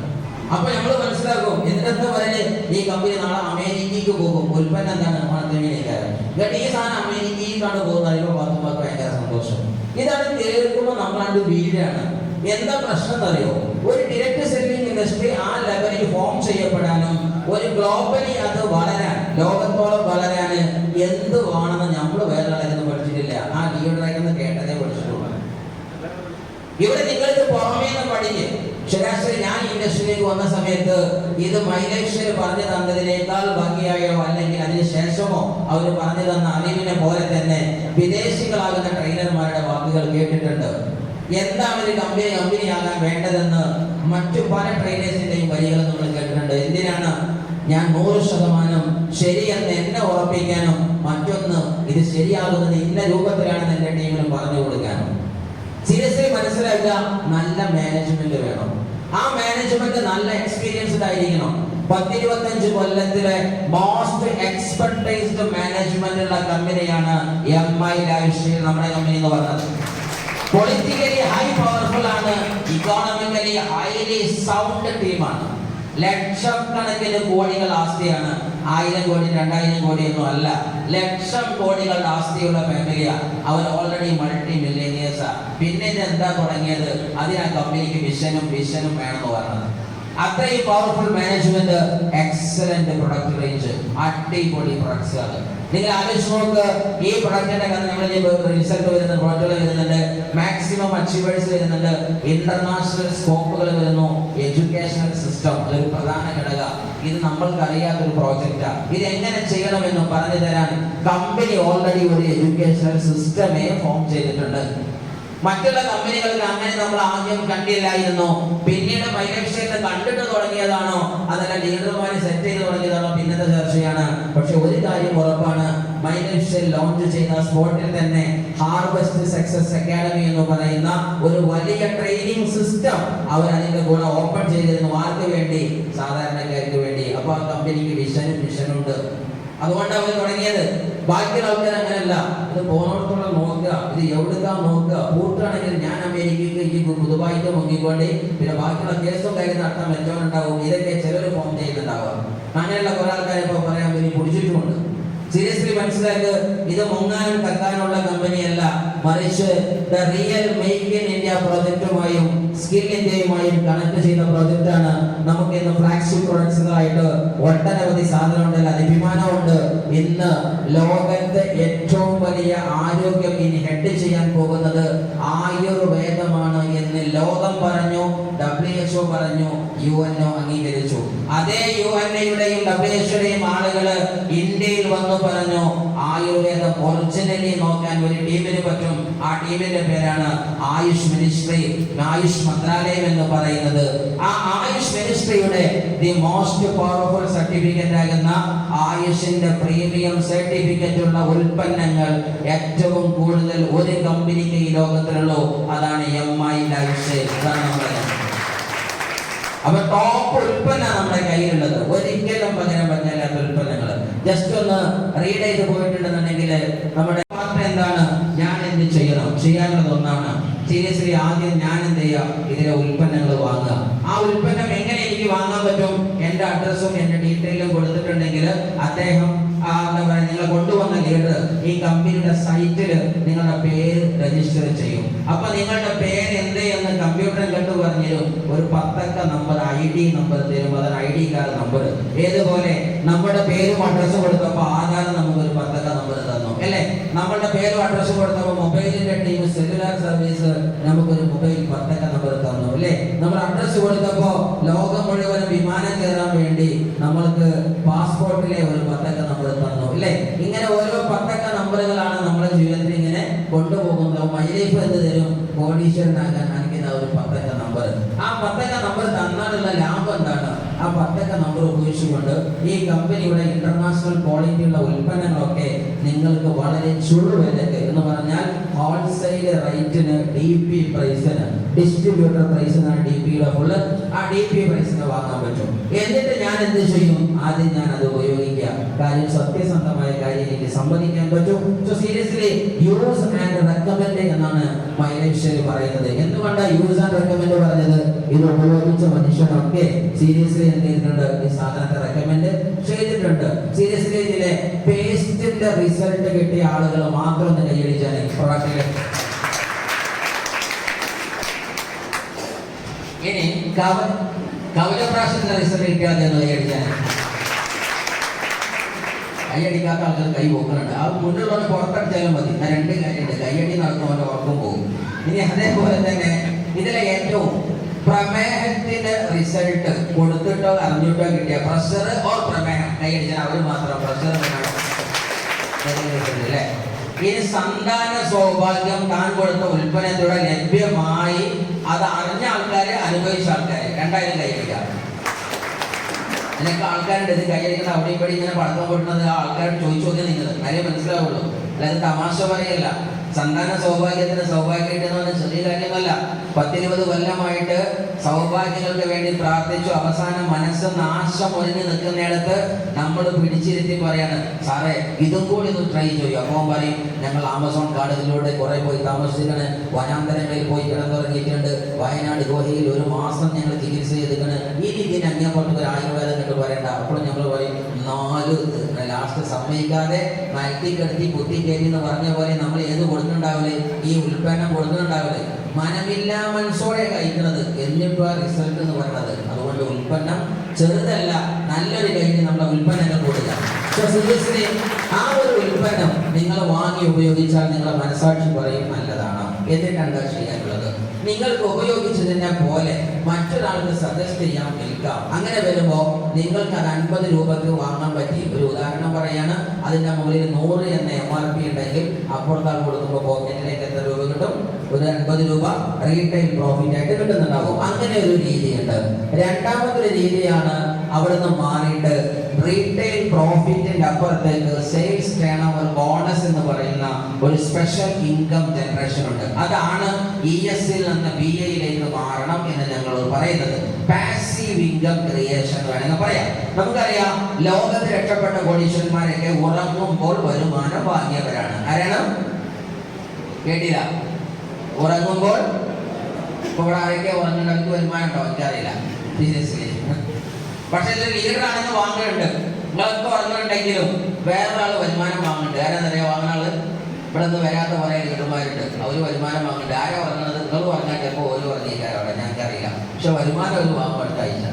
അപ്പൊ നമ്മൾ മനസ്സിലാക്കും എന്നിട്ട് പറഞ്ഞ് ഈ കമ്പനി നാളെ അമേരിക്കക്ക് പോകും, ഉൽപ്പന്നം എന്താണ് മാധ്യമീനേക്കാരം, എന്നിട്ട് ഈ സാധനം അമേരിക്കയിലാണ് പോകുന്നത്. അറിയുമ്പോൾ വർത്തുമ്പോൾ ഭയങ്കര സന്തോഷം. ഇതാണ് കേൾക്കുമ്പോൾ നമ്മളാണ്ട് വീടാണ്. എന്താ പ്രശ്നം എന്നറിയോ? ഒരു ഡയറക്ട് സെല്ലിംഗ് ഇൻഡസ്ട്രി ആ ലെവലിൽ ഫോം ചെയ്യപ്പെടാനും ഒരു ഗ്ലോബലി അത് വളരാൻ, ലോകത്തോളം വളരാൻ എന്ത് വേണമെന്ന് നമ്മൾ വേറെ ആളെന്ന് പഠിച്ചിട്ടില്ല. ആ ലീഡറായിരുന്നു കേട്ടതേ പഠിച്ചിട്ടുള്ളൂ. ഇവിടെ നിങ്ങൾക്ക് പുറമേ നിന്ന് പഠിക്ക്. ശരാശരി ഞാൻ ഇൻഡസ്ട്രിയിലേക്ക് വന്ന സമയത്ത് ഇത് മൈലേഷ്യർ പറഞ്ഞു തന്നതിനേക്കാൾ ഭംഗിയായോ അല്ലെങ്കിൽ അതിന് ശേഷമോ അവർ പറഞ്ഞു തന്ന അറിവിനെ പോലെ തന്നെ വിദേശികളാകുന്ന ട്രെയിനർമാരുടെ വാക്കുകൾ കേട്ടിട്ടുണ്ട്. എന്താണ് ഒരു കമ്പനിയാകാൻ വേണ്ടതെന്ന് മറ്റു പല ട്രെയിനേഴ്സിന്റെയും വരികൾ നമ്മൾ കേട്ടിട്ടുണ്ട്. എന്തിനാണ്? ഞാൻ 100% ശരിയെന്ന് എന്നെ ഉറപ്പിക്കാനും, മറ്റൊന്ന് ഇത് ശരിയാകുന്നത് ഇന്ന രൂപത്തിലാണെന്ന് എന്റെ ടീമിന് പറഞ്ഞു കൊടുക്കാനും. സീരിയസ്ലി മനസ്സിലാക്കുക, നല്ല മാനേജ്മെന്റ് വേണം. ആ മാനേജ്മെന്റ് നല്ല എക്സ്പീരിയൻസ്ഡ് ആയിരിക്കണം. 10-25 കൊല്ലത്തിലെ മോസ്റ്റ് എക്സ്പെർട്ടൈസ്ഡ് മാനേജ്മെന്റ് ഉള്ള കമ്പനിയാണ് MI ലൈഫ് നമ്മുടെ കമ്പനി എന്ന് പറഞ്ഞത്. പൊളിറ്റിക്കലി ഹൈ പവർഫുൾ ആണ്, ഇക്കോണമിക്കലി ഹൈലി സൗണ്ട് ടീമാണ്. ലക്ഷക്കണക്കിന് കോടികൾ ആസ്തിയാണ്. 1000 കോടി 2000 കോടി ഒന്നും അല്ല, ലക്ഷം കോടികളുടെ ആസ്തിയുള്ള ഫാമിലിയാ. അവർ ഓൾറെഡി മൾട്ടി മില്ലേനിയേഴ്സാ. പിന്നെ എന്താ തുടങ്ങിയത്? അതിനാ കമ്പനിക്ക് വിഷനും വേണമെന്ന് പറഞ്ഞത്. അത്രയും powerful management, excellent product range, അടിപൊളി പ്രൊഡക്ട്സ് ആണ്. നിങ്ങൾ ആലോചിച്ച് നോക്ക്, ഈ പ്രൊഡക്റ്റിന്റെ കഥ നമ്മൾ റിസൾട്ട് വരുന്നുണ്ട്, പ്രോജക്റ്റുകൾ വരുന്നുണ്ട്, മാക്സിമം അച്ചീവേഴ്സ് വരുന്നുണ്ട്, ഇന്റർനാഷണൽ സ്കോപ്പുകൾ വരുന്നു, എഡ്യൂക്കേഷണൽ സിസ്റ്റം അതൊരു പ്രധാന ഘടക. ഇത് നമ്മൾക്ക് അറിയാത്തൊരു പ്രോജക്റ്റാണ്. ഇത് എങ്ങനെ ചെയ്യണമെന്ന് പറഞ്ഞു തരാൻ കമ്പനി ഓൾറെഡി ഒരു എഡ്യൂക്കേഷണൽ സിസ്റ്റമേ ഫോം ചെയ്തിട്ടുണ്ട്. മറ്റുള്ള കമ്പനികൾക്ക് അങ്ങനെ നമ്മൾ ആദ്യം കണ്ടില്ലായിരുന്നു. പിന്നീട് മൈലക്ഷേത്ര കണ്ടിട്ട് തുടങ്ങിയതാണോ അതല്ല ലീഡർമാരെ സെറ്റ് ചെയ്ത് തുടങ്ങിയതാണോ പിന്നത്തെ ചർച്ചയാണ്. പക്ഷെ ഒരു കാര്യം ഉറപ്പാണ്, മൈലക്ഷേൽ ലോഞ്ച് ചെയ്ത സ്പോട്ടിൽ തന്നെ ഹാർവെസ്റ്റ് സക്സസ് അക്കാഡമി എന്ന് പറയുന്ന ഒരു വലിയ ട്രെയിനിങ് സിസ്റ്റം അവർ അതിന്റെ കൂടെ ഓപ്പൺ ചെയ്തിരുന്നു. ആർക്ക് വേണ്ടി? സാധാരണക്കാർക്ക് വേണ്ടി. അപ്പൊ ആ കമ്പനിക്ക് വിഷനും ഉണ്ട്. അതുകൊണ്ട് അവർ തുടങ്ങിയത്. ബാക്കിയുള്ള ആൾക്കാർ അങ്ങനെയല്ല, ഇത് പോണോടത്തോളം നോക്കുക, ഇത് എവിടുക്കാൻ നോക്കുക. കൂട്ടാണെങ്കിൽ ഞാൻ അമേരിക്കക്ക് ഈ ദുബായിക്ക് മുങ്ങിക്കൊണ്ട് പിന്നെ ബാക്കിയുള്ള കേസും കാര്യം നടത്താൻ മെച്ചമുണ്ടാവും. ഇതൊക്കെ ചിലർ ഫോം ചെയ്യുന്നുണ്ടാവുക. അങ്ങനെയുള്ള കുറെ ആൾക്കാരെ ഇപ്പൊ പറയാൻ വേണ്ടി പിടിച്ചിട്ടുമുണ്ട്. സീരിയസ്ലി മനസ്സിലാക്കുക, ഇത് മുങ്ങാനും കത്താനുള്ള കമ്പനിയല്ല, മറിച്ച് the real make in India പ്രോജക്റ്റുമായും സ്കിൽ ഇന്ത്യയുമായും കണക്ട് ചെയ്ത പ്രോജക്റ്റാണ്. നമുക്ക് ഇന്ന് ഫ്ലാഗ്ഷിപ്പ് പ്രൊഡക്ട്സുകളായിട്ട് ഒട്ടനവധി സാധനമുണ്ട്, അഭിമാനമുണ്ട്. ഇന്ന് ലോകത്തെ ഏറ്റവും വലിയ ആരോഗ്യം ഇനി ഹെഡ് ചെയ്യാൻ പോകുന്നത് ആയുർവേദമാണ് എന്ന് ലോകം പറഞ്ഞു, WHO പറഞ്ഞു, UNO അംഗീകരിച്ചു. അതേ UNOയുടെയും WHOയുടെയും ആളുകള് ഇന്ത്യയിൽ വന്നു പറഞ്ഞു, ആയുർവേദം ഒറിജിനലി നോക്കാൻ ഒരു ടീമിന് പറ്റും. ആ ടീമിന്റെ പേരാണ് ആയുഷ് മിനിസ്ട്രി, ആയുഷ് മന്ത്രാലയം എന്ന് പറയുന്നത്. ആ ആയുഷ് മിനിസ്ട്രിയുടെ ദി മോസ്റ്റ് പവർഫുൾ സർട്ടിഫിക്കറ്റ് ആകുന്ന ആയുഷിന്റെ പ്രീമിയം സർട്ടിഫിക്കറ്റ് ഉള്ള ഉൽപ്പന്നങ്ങൾ ഏറ്റവും കൂടുതൽ ഒരു കമ്പനിക്ക് ഈ ലോകത്തിലുള്ളൂ. അതാണ് MI ലൈഫ്. അപ്പൊ ടോപ്പ് ഉൽപ്പന്ന നമ്മുടെ കയ്യിലുള്ളത്, ഒരിക്കലും പകരം പറ്റാത്ത ഉൽപ്പന്നങ്ങൾ. ജസ്റ്റ് ഒന്ന് റീഡ് ചെയ്ത് പോയിട്ടുണ്ടെന്നുണ്ടെങ്കിൽ നമ്മുടെ പാർട്ട് എന്താണ്, ഞാൻ എന്ത് ചെയ്യണം, ചെയ്യാനുള്ളത് ഒന്നാണ്. സീരിയസ്ലി ആദ്യം ഞാൻ എന്ത് ചെയ്യാം, ഇതിലെ ഉൽപ്പന്നങ്ങൾ വാങ്ങുക. ആ ഉൽപ്പന്നം എങ്ങനെ എനിക്ക് വാങ്ങാൻ പറ്റും? എന്റെ അഡ്രസ്സും എന്റെ ഡീറ്റെയിലും കൊടുത്തിട്ടുണ്ടെങ്കിൽ അദ്ദേഹം എന്താ പറയുക, നിങ്ങൾ കൊണ്ടുവന്ന ലീഡർ ഈ കമ്പനിയുടെ സൈറ്റിൽ നിങ്ങളുടെ പേര് രജിസ്റ്റർ ചെയ്യും. അപ്പൊ നിങ്ങളുടെ പേര് എന്ത് എന്ന് കമ്പ്യൂട്ടർ കണ്ടു പറഞ്ഞും ഒരു 10 അക്ക നമ്പർ ID നമ്പർ തരും. അതാണ് ID കാർഡ് നമ്പർ. ഏതുപോലെ നമ്മുടെ പേരും അഡ്രസ്സും കൊടുത്തപ്പോൾ ആധാർ നമുക്ക് ഒരു 10 അക്ക നമ്പർ തന്നു അല്ലേ? നമ്മളുടെ പേരും അഡ്രസ്സും കൊടുത്തപ്പോൾ മൊബൈലിന്റെ ടീം സെല്ലുലാർ സർവീസ് നമുക്കൊരു മൊബൈൽ 10 അക്ക നമ്പർ തന്നു അല്ലേ? നമ്മൾ അഡ്രസ്സ് കൊടുത്തപ്പോ ലോകം മുഴുവൻ വിമാനം കയറാൻ വേണ്ടി നമ്മൾക്ക് പാസ്പോർട്ടിലെ ഒരു 10 അക്ക നമ്പർ തന്നു അല്ലേ? ഇങ്ങനെ ഓരോ 10 അക്ക നമ്പറുകളാണ് നമ്മുടെ ജീവിതത്തിൽ ഇങ്ങനെ കൊണ്ടുപോകുന്നത്. മൈലൈഫ് എന്ത് തരും? കോടീശ്വരനാകാൻ കാണിക്കുന്ന ഒരു 10 അക്ക നമ്പർ. ആ 10 അക്ക നമ്പർ തന്നാലുള്ള ലാഭം എന്താണ്? ആ 10 അക്ക നമ്പർ ഉപയോഗിച്ച് ഉപയോഗിച്ചുകൊണ്ട് ഈ കമ്പനിയുടെ ഇന്റർനാഷണൽ ക്വാളിറ്റിയുള്ള ഉൽപ്പന്നങ്ങളൊക്കെ നിങ്ങൾക്ക് വളരെ ചുടുവിലക്ക് എന്ന് പറഞ്ഞാൽ ഹോൾസെയിൽ റേറ്റിന് DP പ്രൈസിന്, ഡിസ്ട്രിബ്യൂട്ടർ പ്രൈസിനാണ് DPയുടെ ഫുള്ള്, ആ DP പ്രൈസിന് വാങ്ങാൻ പറ്റും. എന്നിട്ട് ഞാൻ എന്ത് ചെയ്യും? ആദ്യം ഞാൻ അത് ഉപയോഗിക്കാം. കാര്യം സത്യസന്ധമായ കാര്യം എനിക്ക് സമ്മതിക്കാൻ പറ്റും. So seriously use and recommend എന്നാണ് മൈലേശ്വരി പറയുന്നത്. എന്തുകൊണ്ടാണ് യൂസ് ആൻഡ് റെക്കമെൻഡ് പറഞ്ഞത്? ഇത് ഉപയോഗിച്ച മനുഷ്യനൊക്കെ സീരിയസ്ലി എന്ത് ചെയ്തിട്ടുണ്ട്? ഈ സാധനത്തെ റെക്കമെൻഡ് ചെയ്തിട്ടുണ്ട്. സീരിയസ്ലി ഇതിലെ പേസ്റ്റിന്റെ റിസൾട്ട് കിട്ടിയ ആളുകൾ മാത്രം ഒന്ന് കൈയടിച്ചാൽ പ്രൊഡക്റ്റിലെ. ഇനി കവചപ്രാശത്തിന്റെ റിസൾട്ട് കിട്ടിയാതെ എന്ന് കൈയടിച്ചാൽ. കൈയടിക്കാത്ത ആൾക്കാർ കൈ പോക്കുന്നുണ്ട്. ആ മുന്നിലുള്ളവന് പുറത്തടിച്ചാലും മതി. ആ രണ്ട് കാര്യമുണ്ട്, കൈയടി നടക്കുന്നവന്റെ ഉറക്കം പോകും. ഇനി അതേപോലെ തന്നെ ഇതിലെ ഏറ്റവും പ്രമേഹത്തിന്റെ റിസൾട്ട് കൊടുത്തിട്ടോ അറിഞ്ഞിട്ടോ കിട്ടിയ പ്രഷർ ഓർ പ്രമേഹം കൈയടിച്ചാൽ അവർ മാത്രം പ്രഷർ അല്ലേ. ഇനി സന്താന സൗഭാഗ്യം താൻ കൊടുത്ത ഉൽപ്പന്നത്തിലൂടെ ലഭ്യമായി അത് അറിഞ്ഞ ആൾക്കാര്, അനുഭവിച്ച ആൾക്കാര്, രണ്ടായിരം കൈയടിക്കാം. അതിനൊക്കെ ആൾക്കാരുണ്ട് ഇത് കൈയടിക്കുന്ന അവിടെ ഇവിടെ ഇങ്ങനെ പടക്കം കൊടുക്കുന്നത്. ആ ആൾക്കാരോട് ചോദിച്ചു നോക്കിയാൽ നിങ്ങൾ കാര്യം മനസ്സിലാവുള്ളൂ. അല്ലാതെ തമാശ പറയല്ല. സന്താന സൗഭാഗ്യത്തിന് സൗഭാഗ്യം കിട്ടുന്ന ചെറിയ കാര്യമല്ല. 10-20 കൊല്ലമായിട്ട് സൗഭാഗ്യങ്ങൾക്ക് വേണ്ടി പ്രാർത്ഥിച്ചു. അവസാനം മനസ്സ് നാശം ഒഴിഞ്ഞു നിൽക്കുന്നിടത്ത് നമ്മൾ പിടിച്ചിരുത്തി പറയാണ്, സാറേ ഇതും കൂടി ഒന്ന് ട്രൈ ചെയ്യും. അപ്പോൾ പറയും, ഞങ്ങൾ ആമസോൺ കാടുകളിലൂടെ കുറെ പോയി താമസിച്ചിട്ടാണ്, വനാന്തരങ്ങളിൽ പോയി കിടന്നുറങ്ങിയിട്ടുണ്ട്, വയനാട് ഗുഹയിൽ 1 മാസം ഞങ്ങൾ ചികിത്സ ചെയ്തിട്ടാണ്, ഇനി ഇതിന് അങ്ങേപ്പുറത്ത് ഒരു ആയുർവേദം കണ്ട് പറയണ്ട. അപ്പോൾ നമ്മൾ പറയും 4 ലാസ്റ്റ് സമ്മതിക്കാതെ മയത്തിക്കെടുത്തി കുത്തി കയറ്റി എന്ന് പറഞ്ഞ പോലെ നമ്മൾ ഏത് കൊടുക്കുന്നുണ്ടാവില്ലേ? ഈ ഉൽപ്പന്നം കൊടുക്കുന്നുണ്ടാവില്ലേ? മനമില്ലാ മനസ്സോടെ കഴിക്കുന്നത്. എന്നിട്ടും ആ റിസൾട്ട് എന്ന് പറയുന്നത്. അതുകൊണ്ട് ഉൽപ്പന്നം ചെറുതല്ല, നല്ലൊരു കഴിഞ്ഞ് നമ്മുടെ ഉൽപ്പന്നങ്ങൾ കൊടുക്കുക. സീരിയസ്ലി ആ ഒരു ഉൽപ്പന്നം നിങ്ങൾ വാങ്ങി ഉപയോഗിച്ചാൽ നിങ്ങളുടെ മനസാക്ഷി പറയും നല്ലതാണ്. എന്നിട്ട് എന്താ ചെയ്യാനുള്ളത്? നിങ്ങൾക്ക് ഉപയോഗിച്ചതിനെ പോലെ മറ്റൊരാൾക്ക് സജസ്റ്റ് ചെയ്യാൻ വിൽക്കാം. അങ്ങനെ വരുമ്പോൾ നിങ്ങൾക്ക് അത് 50 രൂപക്ക് വാങ്ങാൻ പറ്റി. ഒരു ഉദാഹരണം പറയാണ്, അതിന്റെ മുകളിൽ 100 എന്ന MRP ഉണ്ടെങ്കിൽ അപ്പുറത്താൾ കൊടുക്കുമ്പോൾ പോക്കറ്റിലേക്ക് എത്ര രൂപ കിട്ടും? ഒരു 50 രൂപ റീറ്റെയിൽ പ്രോഫിറ്റ് ആയിട്ട് കിട്ടുന്നുണ്ടാവും. അങ്ങനെ ഒരു രീതിയുണ്ട്. രണ്ടാമതൊരു രീതിയാണ് അവിടുന്ന് മാറിയിട്ട് റീറ്റെയിൽ പ്രോഫിറ്റിന്റെ അപ്പുറത്തേക്ക് സെയിൽസ് ടേൺഓവർ ബോണസ് എന്ന് പറയുന്ന ഒരു സ്പെഷ്യൽ ഇൻകം ജനറേഷൻ ഉണ്ട്. അതാണ് ESൽ നിന്ന് BAയിലേക്ക് മാറണം എന്ന് ഞങ്ങൾ പറയുന്നത്. പാസീവ് ഇൻകം ക്രിയേഷൻ വേണമെന്ന് പറയാം. നമുക്കറിയാം, ലോകത്ത് രക്ഷപ്പെട്ട കോടീശ്വരന്മാരൊക്കെ ഉറങ്ങുമ്പോൾ വരുമാനം വാങ്ങിയവരാണ്. ആരാണ്? കേട്ടില്ല? ഉറങ്ങുമ്പോൾ. ഇപ്പോൾ ഇവിടെ ആരൊക്കെ ഉറങ്ങുന്നവർക്ക് വരുമാനം ഉണ്ടോ? എനിക്കറിയില്ല സീരിയസ്ലി. പക്ഷെ ഇതൊരു ലീഡറാണെന്ന് വാങ്ങുന്നുണ്ട്. നിങ്ങളൊക്കെ ഉറങ്ങുന്നുണ്ടെങ്കിലും വേറൊരാൾ വരുമാനം വാങ്ങുന്നുണ്ട്. ആരാന്നറിയാം വാങ്ങുന്ന ആള്? ഇവിടെ നിന്ന് വരാത്ത കുറേ ലീഡർമാരുണ്ട്. അവർ വരുമാനം വാങ്ങുന്നുണ്ട്. ആരാ ഉറങ്ങുന്നത്? നിങ്ങൾ ഉറങ്ങാൻ ചിലപ്പോൾ ഓരോ ഉറങ്ങിക്കാരോടെ ഞങ്ങൾക്കറിയില്ല. പക്ഷെ വരുമാനം ഒരു വാങ്ങും അടുത്ത ആഴ്ച.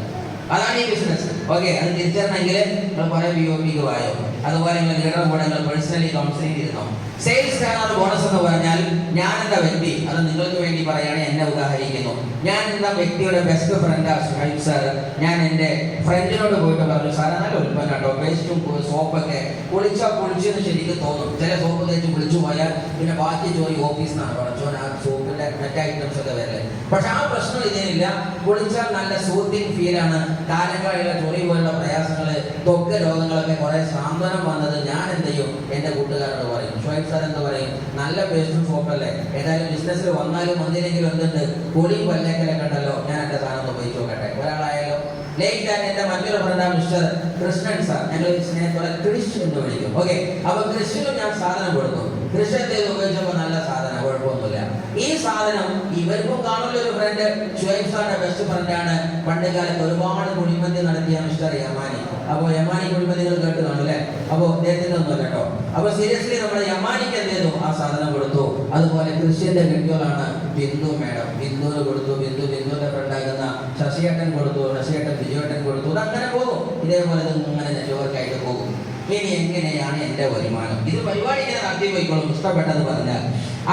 അതാണ് ഈ ബിസിനസ്. ഓക്കെ, അത് തിരിച്ചറിയണമെങ്കിൽ നിങ്ങൾ കുറെ BOPക്ക് വായോ. അതുപോലെ നിങ്ങൾ ലീഡർ കൂടെ നിങ്ങൾ പേഴ്സണലി കൗൺസിലിംഗ് ചെയ്യണം. സെയിൽസ് ടേൺഓവർ ബോണസ് എന്ന് പറഞ്ഞാൽ ഞാൻ എന്ന വ്യക്തി, അത് നിങ്ങൾക്ക് വേണ്ടി പറയുകയാണ്, എന്നെ ഉദാഹരിക്കുന്നു. ഞാൻ എന്ന വ്യക്തിയുടെ ബെസ്റ്റ് ഫ്രണ്ടാണ് ഷുഹൈബ് സാർ. ഞാൻ എൻ്റെ ഫ്രണ്ടിനോട് പോയിട്ട് പറഞ്ഞു, സാറേ നല്ല ഉൽപ്പന്നം കേട്ടോ, പേസ്റ്റും സോപ്പൊക്കെ കുളിച്ചാൽ കുളിച്ചെന്ന് ശരിക്കും തോന്നും. ചില സോപ്പ് തേച്ച് കുളിച്ചു പോയാൽ പിന്നെ ബാക്കി ജോലി ഓഫീസിൽ നിന്നാണ് പഠിച്ചോ ആ സോപ്പിൻ്റെ മറ്റേ ഐറ്റംസ് ഒക്കെ വരല്ലേ. പക്ഷെ ആ പ്രശ്നം ഇതിനില്ല. കുളിച്ചാൽ നല്ല സൂത്തിങ് ഫീലാണ്. കാലങ്ങളായുള്ള ചൊറി പോലുള്ള പ്രയാസങ്ങൾ, ത്വക്ക് രോഗങ്ങളൊക്കെ കുറെ സാന്ത്വനം വന്നത് ഞാൻ എന്ത് ചെയ്യും? എൻ്റെ കൂട്ടുകാരോട് പറയും. ഷുഹൈബ് സാർ എന്ന് പറയും, നല്ല പേസ്റ്റും സോപ്പല്ലേ, ഏതായാലും ബിസിനസ്സിൽ വന്നാലും വന്നില്ലെങ്കിലും എന്തുണ്ട്, പൊടിയും പല്ലേക്കലൊക്കെ ഉണ്ടല്ലോ, ഞാൻ എൻ്റെ സാധനം ഉപയോഗിച്ച് നോക്കട്ടെ. ഒരാളായാലോ ലേറ്റ് ആയിട്ട് എൻ്റെ മറ്റൊരു ഫ്രണ്ടാണ് മിസ്റ്റർ കൃഷ്ണൻ സാർ. ഞങ്ങൾ സ്നേഹത്തോടെ കൃഷി എന്ന് വിളിക്കും. ഓക്കെ, അപ്പൊ കൃഷിനും ഞാൻ സാധനം കൊടുക്കും. കൃഷി എന്തെങ്കിലും ഉപയോഗിച്ചപ്പോൾ നല്ല സാധനം, കുഴപ്പമൊന്നുമില്ല. ഈ സാധനം ഇവർക്കും കാണുന്ന ഒരു ഫ്രണ്ട് ഷുഹൈബ് സാറിന്റെ ബെസ്റ്റ് ഫ്രണ്ടാണ്. പണ്ട് കാലത്ത് ഒരുപാട് കുഴിമന്തി നടത്തിയ മിസ്റ്റർ യമാനി. അപ്പോൾ യമാനി കുഴിമന്തികൾ കേട്ട് കാണും അല്ലേ? അപ്പോൾ അദ്ദേഹത്തിന്റെ ഒന്നുമല്ല കേട്ടോ. അപ്പൊ സീരിയസ്ലി നമ്മുടെ യമാനിക്ക് എന്ത് ചെയ്തു? ആ സാധനം കൊടുത്തു. അതുപോലെ കൃഷിന്റെ വീഡിയോകളാണ് ബിന്ദു മേഡം. ബിന്ദുവിന് കൊടുത്തു. ബിന്ദുവിന്റെ ഫ്രണ്ടാകുന്ന ശശിയേട്ടൻ കൊടുത്തു. ശശിയേട്ടൻ വിജയേട്ടൻ കൊടുത്തു. അതങ്ങനെ പോകും. ഇതേപോലെ ഇങ്ങനെ നെറ്റ്വർക്കായിട്ട് പോകും. ഇനി എങ്ങനെയാണ് എൻ്റെ വരുമാനം? ഇത് പരിപാടി ഇങ്ങനെ നടത്തി പോയിക്കോളും ഇഷ്ടപ്പെട്ടത് പറഞ്ഞാൽ.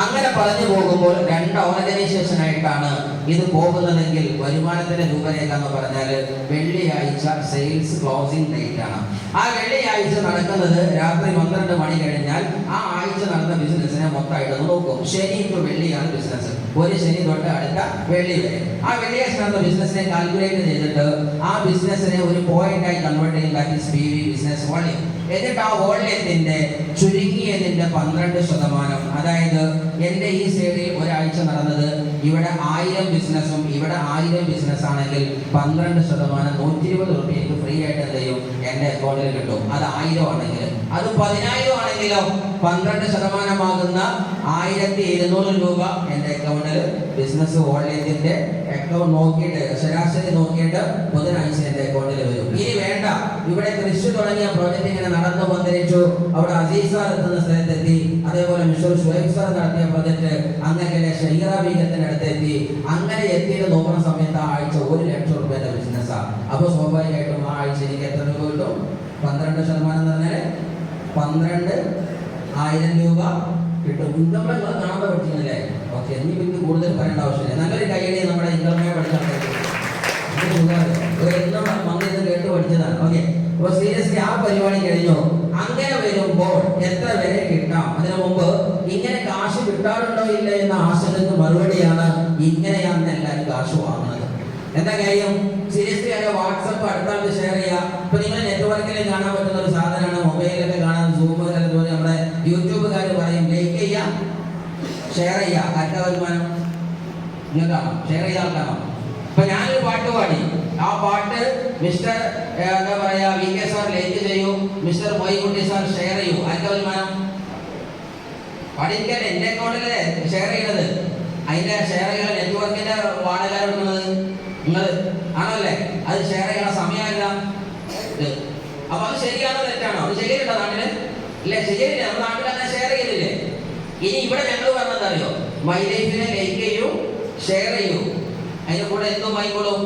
അങ്ങനെ പറഞ്ഞു പോകുമ്പോൾ 2 ഓർഗനൈസേഷൻ ആയിട്ടാണ് ഇത് പോകുന്നതെങ്കിൽ വരുമാനത്തിന്റെ രൂപരേഖ എന്ന് പറഞ്ഞാൽ വെള്ളിയാഴ്ച സെയിൽസ് ക്ലോസിംഗ് ഡേറ്റ് ആണ്. ആ വെള്ളിയാഴ്ച നടക്കുന്നത് രാത്രി 12 മണി കഴിഞ്ഞാൽ ആ ആഴ്ച നടന്ന ബിസിനസ്സിനെ മൊത്തമായിട്ട് നോക്കും. ശനി ടു വെള്ളിയാണ് ബിസിനസ്, ഒരു ശനി തൊട്ട് അടുത്ത വെള്ളി വരെ. ആ വെള്ളിയാഴ്ച നടന്ന ബിസിനസ്സിനെ കാൽക്കുലേറ്റ് ചെയ്തിട്ട് ആ ബിസിനസ്സിനെ ഒരു പോയിന്റായി കൺവേർട്ട് ചെയ്യും, that is PV, business volume. എന്നിട്ട് ആ വോളിയത്തിന്റെ ചുരുങ്ങിയതിന്റെ 12%, അതായത് എന്റെ ഈ സൈഡിൽ ഒരാഴ്ച നടന്നത് ഇവിടെ 1000 ബിസിനസ്സും ഇവിടെ 1000 ബിസിനസ് ആണെങ്കിൽ 12%, 120 രൂപ എനിക്ക് ഫ്രീ ആയിട്ട് എന്ത് ചെയ്യും എന്റെ അക്കൗണ്ടിൽ കിട്ടും. അത് 1000 ആണെങ്കിൽ. അത് 10,000 ആണെങ്കിലോ 12% ആകുന്ന 1200 രൂപ എന്റെ അക്കൗണ്ടിൽ ബിസിനസ് വോളിയത്തിന്റെ അക്കൗണ്ട് നോക്കിയിട്ട് ശരാശരി നോക്കിയിട്ട് ബുധനാഴ്ച എന്റെ അക്കൗണ്ടിൽ വരും. ഇനി വേണ്ട, ഇവിടെ കൃഷി തുടങ്ങിയ പ്രോജക്റ്റ് ഇങ്ങനെ നടന്നു വന്നിരിച്ചു, അവിടെ അസീസ് സാർ എത്തുന്ന സ്ഥലത്തെത്തി, അതേപോലെ മിസ്റ്റർ ഷുഹൈബ് സാർ നടത്തിയ പ്രോജക്റ്റ് അങ്ങനെ ഷഹീറ ബീഗത്തിന്റെ എത്തി. അങ്ങനെ എത്തിയിട്ട് നോക്കുന്ന സമയത്ത് ആ ആഴ്ച 1 ലക്ഷം രൂപയുടെ ബിസിനസ്സാണ്. അപ്പോൾ സ്വാഭാവികമായിട്ടും ആ ആഴ്ച എനിക്ക് എത്ര രൂപ കിട്ടും? 12% എന്ന് പറഞ്ഞാൽ 12,000 രൂപ കിട്ടും. ഇൻകം പ്ലാൻ കാണാൻ പഠിക്കുന്നില്ലേ? ഓക്കെ, ഇനി പിന്നെ കൂടുതൽ പറയേണ്ട ആവശ്യമില്ല. നല്ലൊരു കൈയടി നമ്മുടെ ഇൻകം പ്ലാൻ പഠിക്കാൻ വന്നിരുന്ന് കേട്ട് പഠിച്ചതാണ്. ഓക്കെ, അപ്പോൾ സീരിയസ്ലി ആ പരിപാടി കഴിഞ്ഞു. അങ്ങനെ വരുമ്പോൾ എത്ര വരെ കിട്ടാം? അതിനു മുമ്പ് ഇങ്ങനെ കാശ് കിട്ടാറുണ്ടോ ഇല്ല എന്ന ആശങ്കക്ക് മറുപടിയാണ് ഇങ്ങനെയാണ് എല്ലാവരും കാശ് വാങ്ങുന്നത്. എന്താ കാര്യം? സീരിയസ്ലി അല്ലെ വാട്സപ്പ് അടുത്താൾക്ക് ഷെയർ ചെയ്യുക. ഇപ്പൊ നിങ്ങൾ നെറ്റ്വർക്കിൽ കാണാൻ പറ്റുന്ന ഒരു സാധനമാണ്, മൊബൈലിലൊക്കെ കാണാൻ, സൂം അതുപോലെ നമ്മുടെ യൂട്യൂബുകാർ പറയും ലൈക്ക് ചെയ്യാം, ഷെയർ ചെയ്യാം. ആർക്കാ വരുമാനം? നിങ്ങൾക്കാണോ? ഷെയർ ചെയ്ത ആൾക്കാണോ? ഇപ്പൊ ഞാനൊരു പാട്ട് പാടി, ആ പാട്ട് മിസ്റ്റർ എന്താ പറയാ VK സാർ ലൈക്ക് ചെയ്യൂ, മിസ്റ്റർ മൊയ്കുട്ടി സാർ ഷെയർ ചെയ്യൂ. ആർക്കാ വരുമാനം? പാടിയിരിക്കാൻ എന്റെ അക്കൗണ്ടിലെ ഷെയർ ചെയ്യണത്, അതിന്റെ ഷെയർ ചെയ്യുന്ന നെറ്റ്വർക്കിന്റെ വാടക എടുക്കുന്നത് നിങ്ങൾ ആണല്ലേ? അത് ഷെയർ ചെയ്യണ സമയമല്ല. അപ്പൊ അത് ശരിയാണോ തെറ്റാണോ? അത് ശരിയല്ല നാട്ടില്? ഇല്ലേ, ശരിയല്ല. നമ്മുടെ നാട്ടിൽ അങ്ങനെ ഷെയർ ചെയ്തില്ലേ? ഇനി ഇവിടെ ഞങ്ങൾ പറഞ്ഞത് അറിയോ? മൈ ലൈഫിനെ ലൈക്ക് ചെയ്യൂ, ഷെയർ ചെയ്യൂ, അതിന്റെ കൂടെ എന്തോ വായിക്കോളും.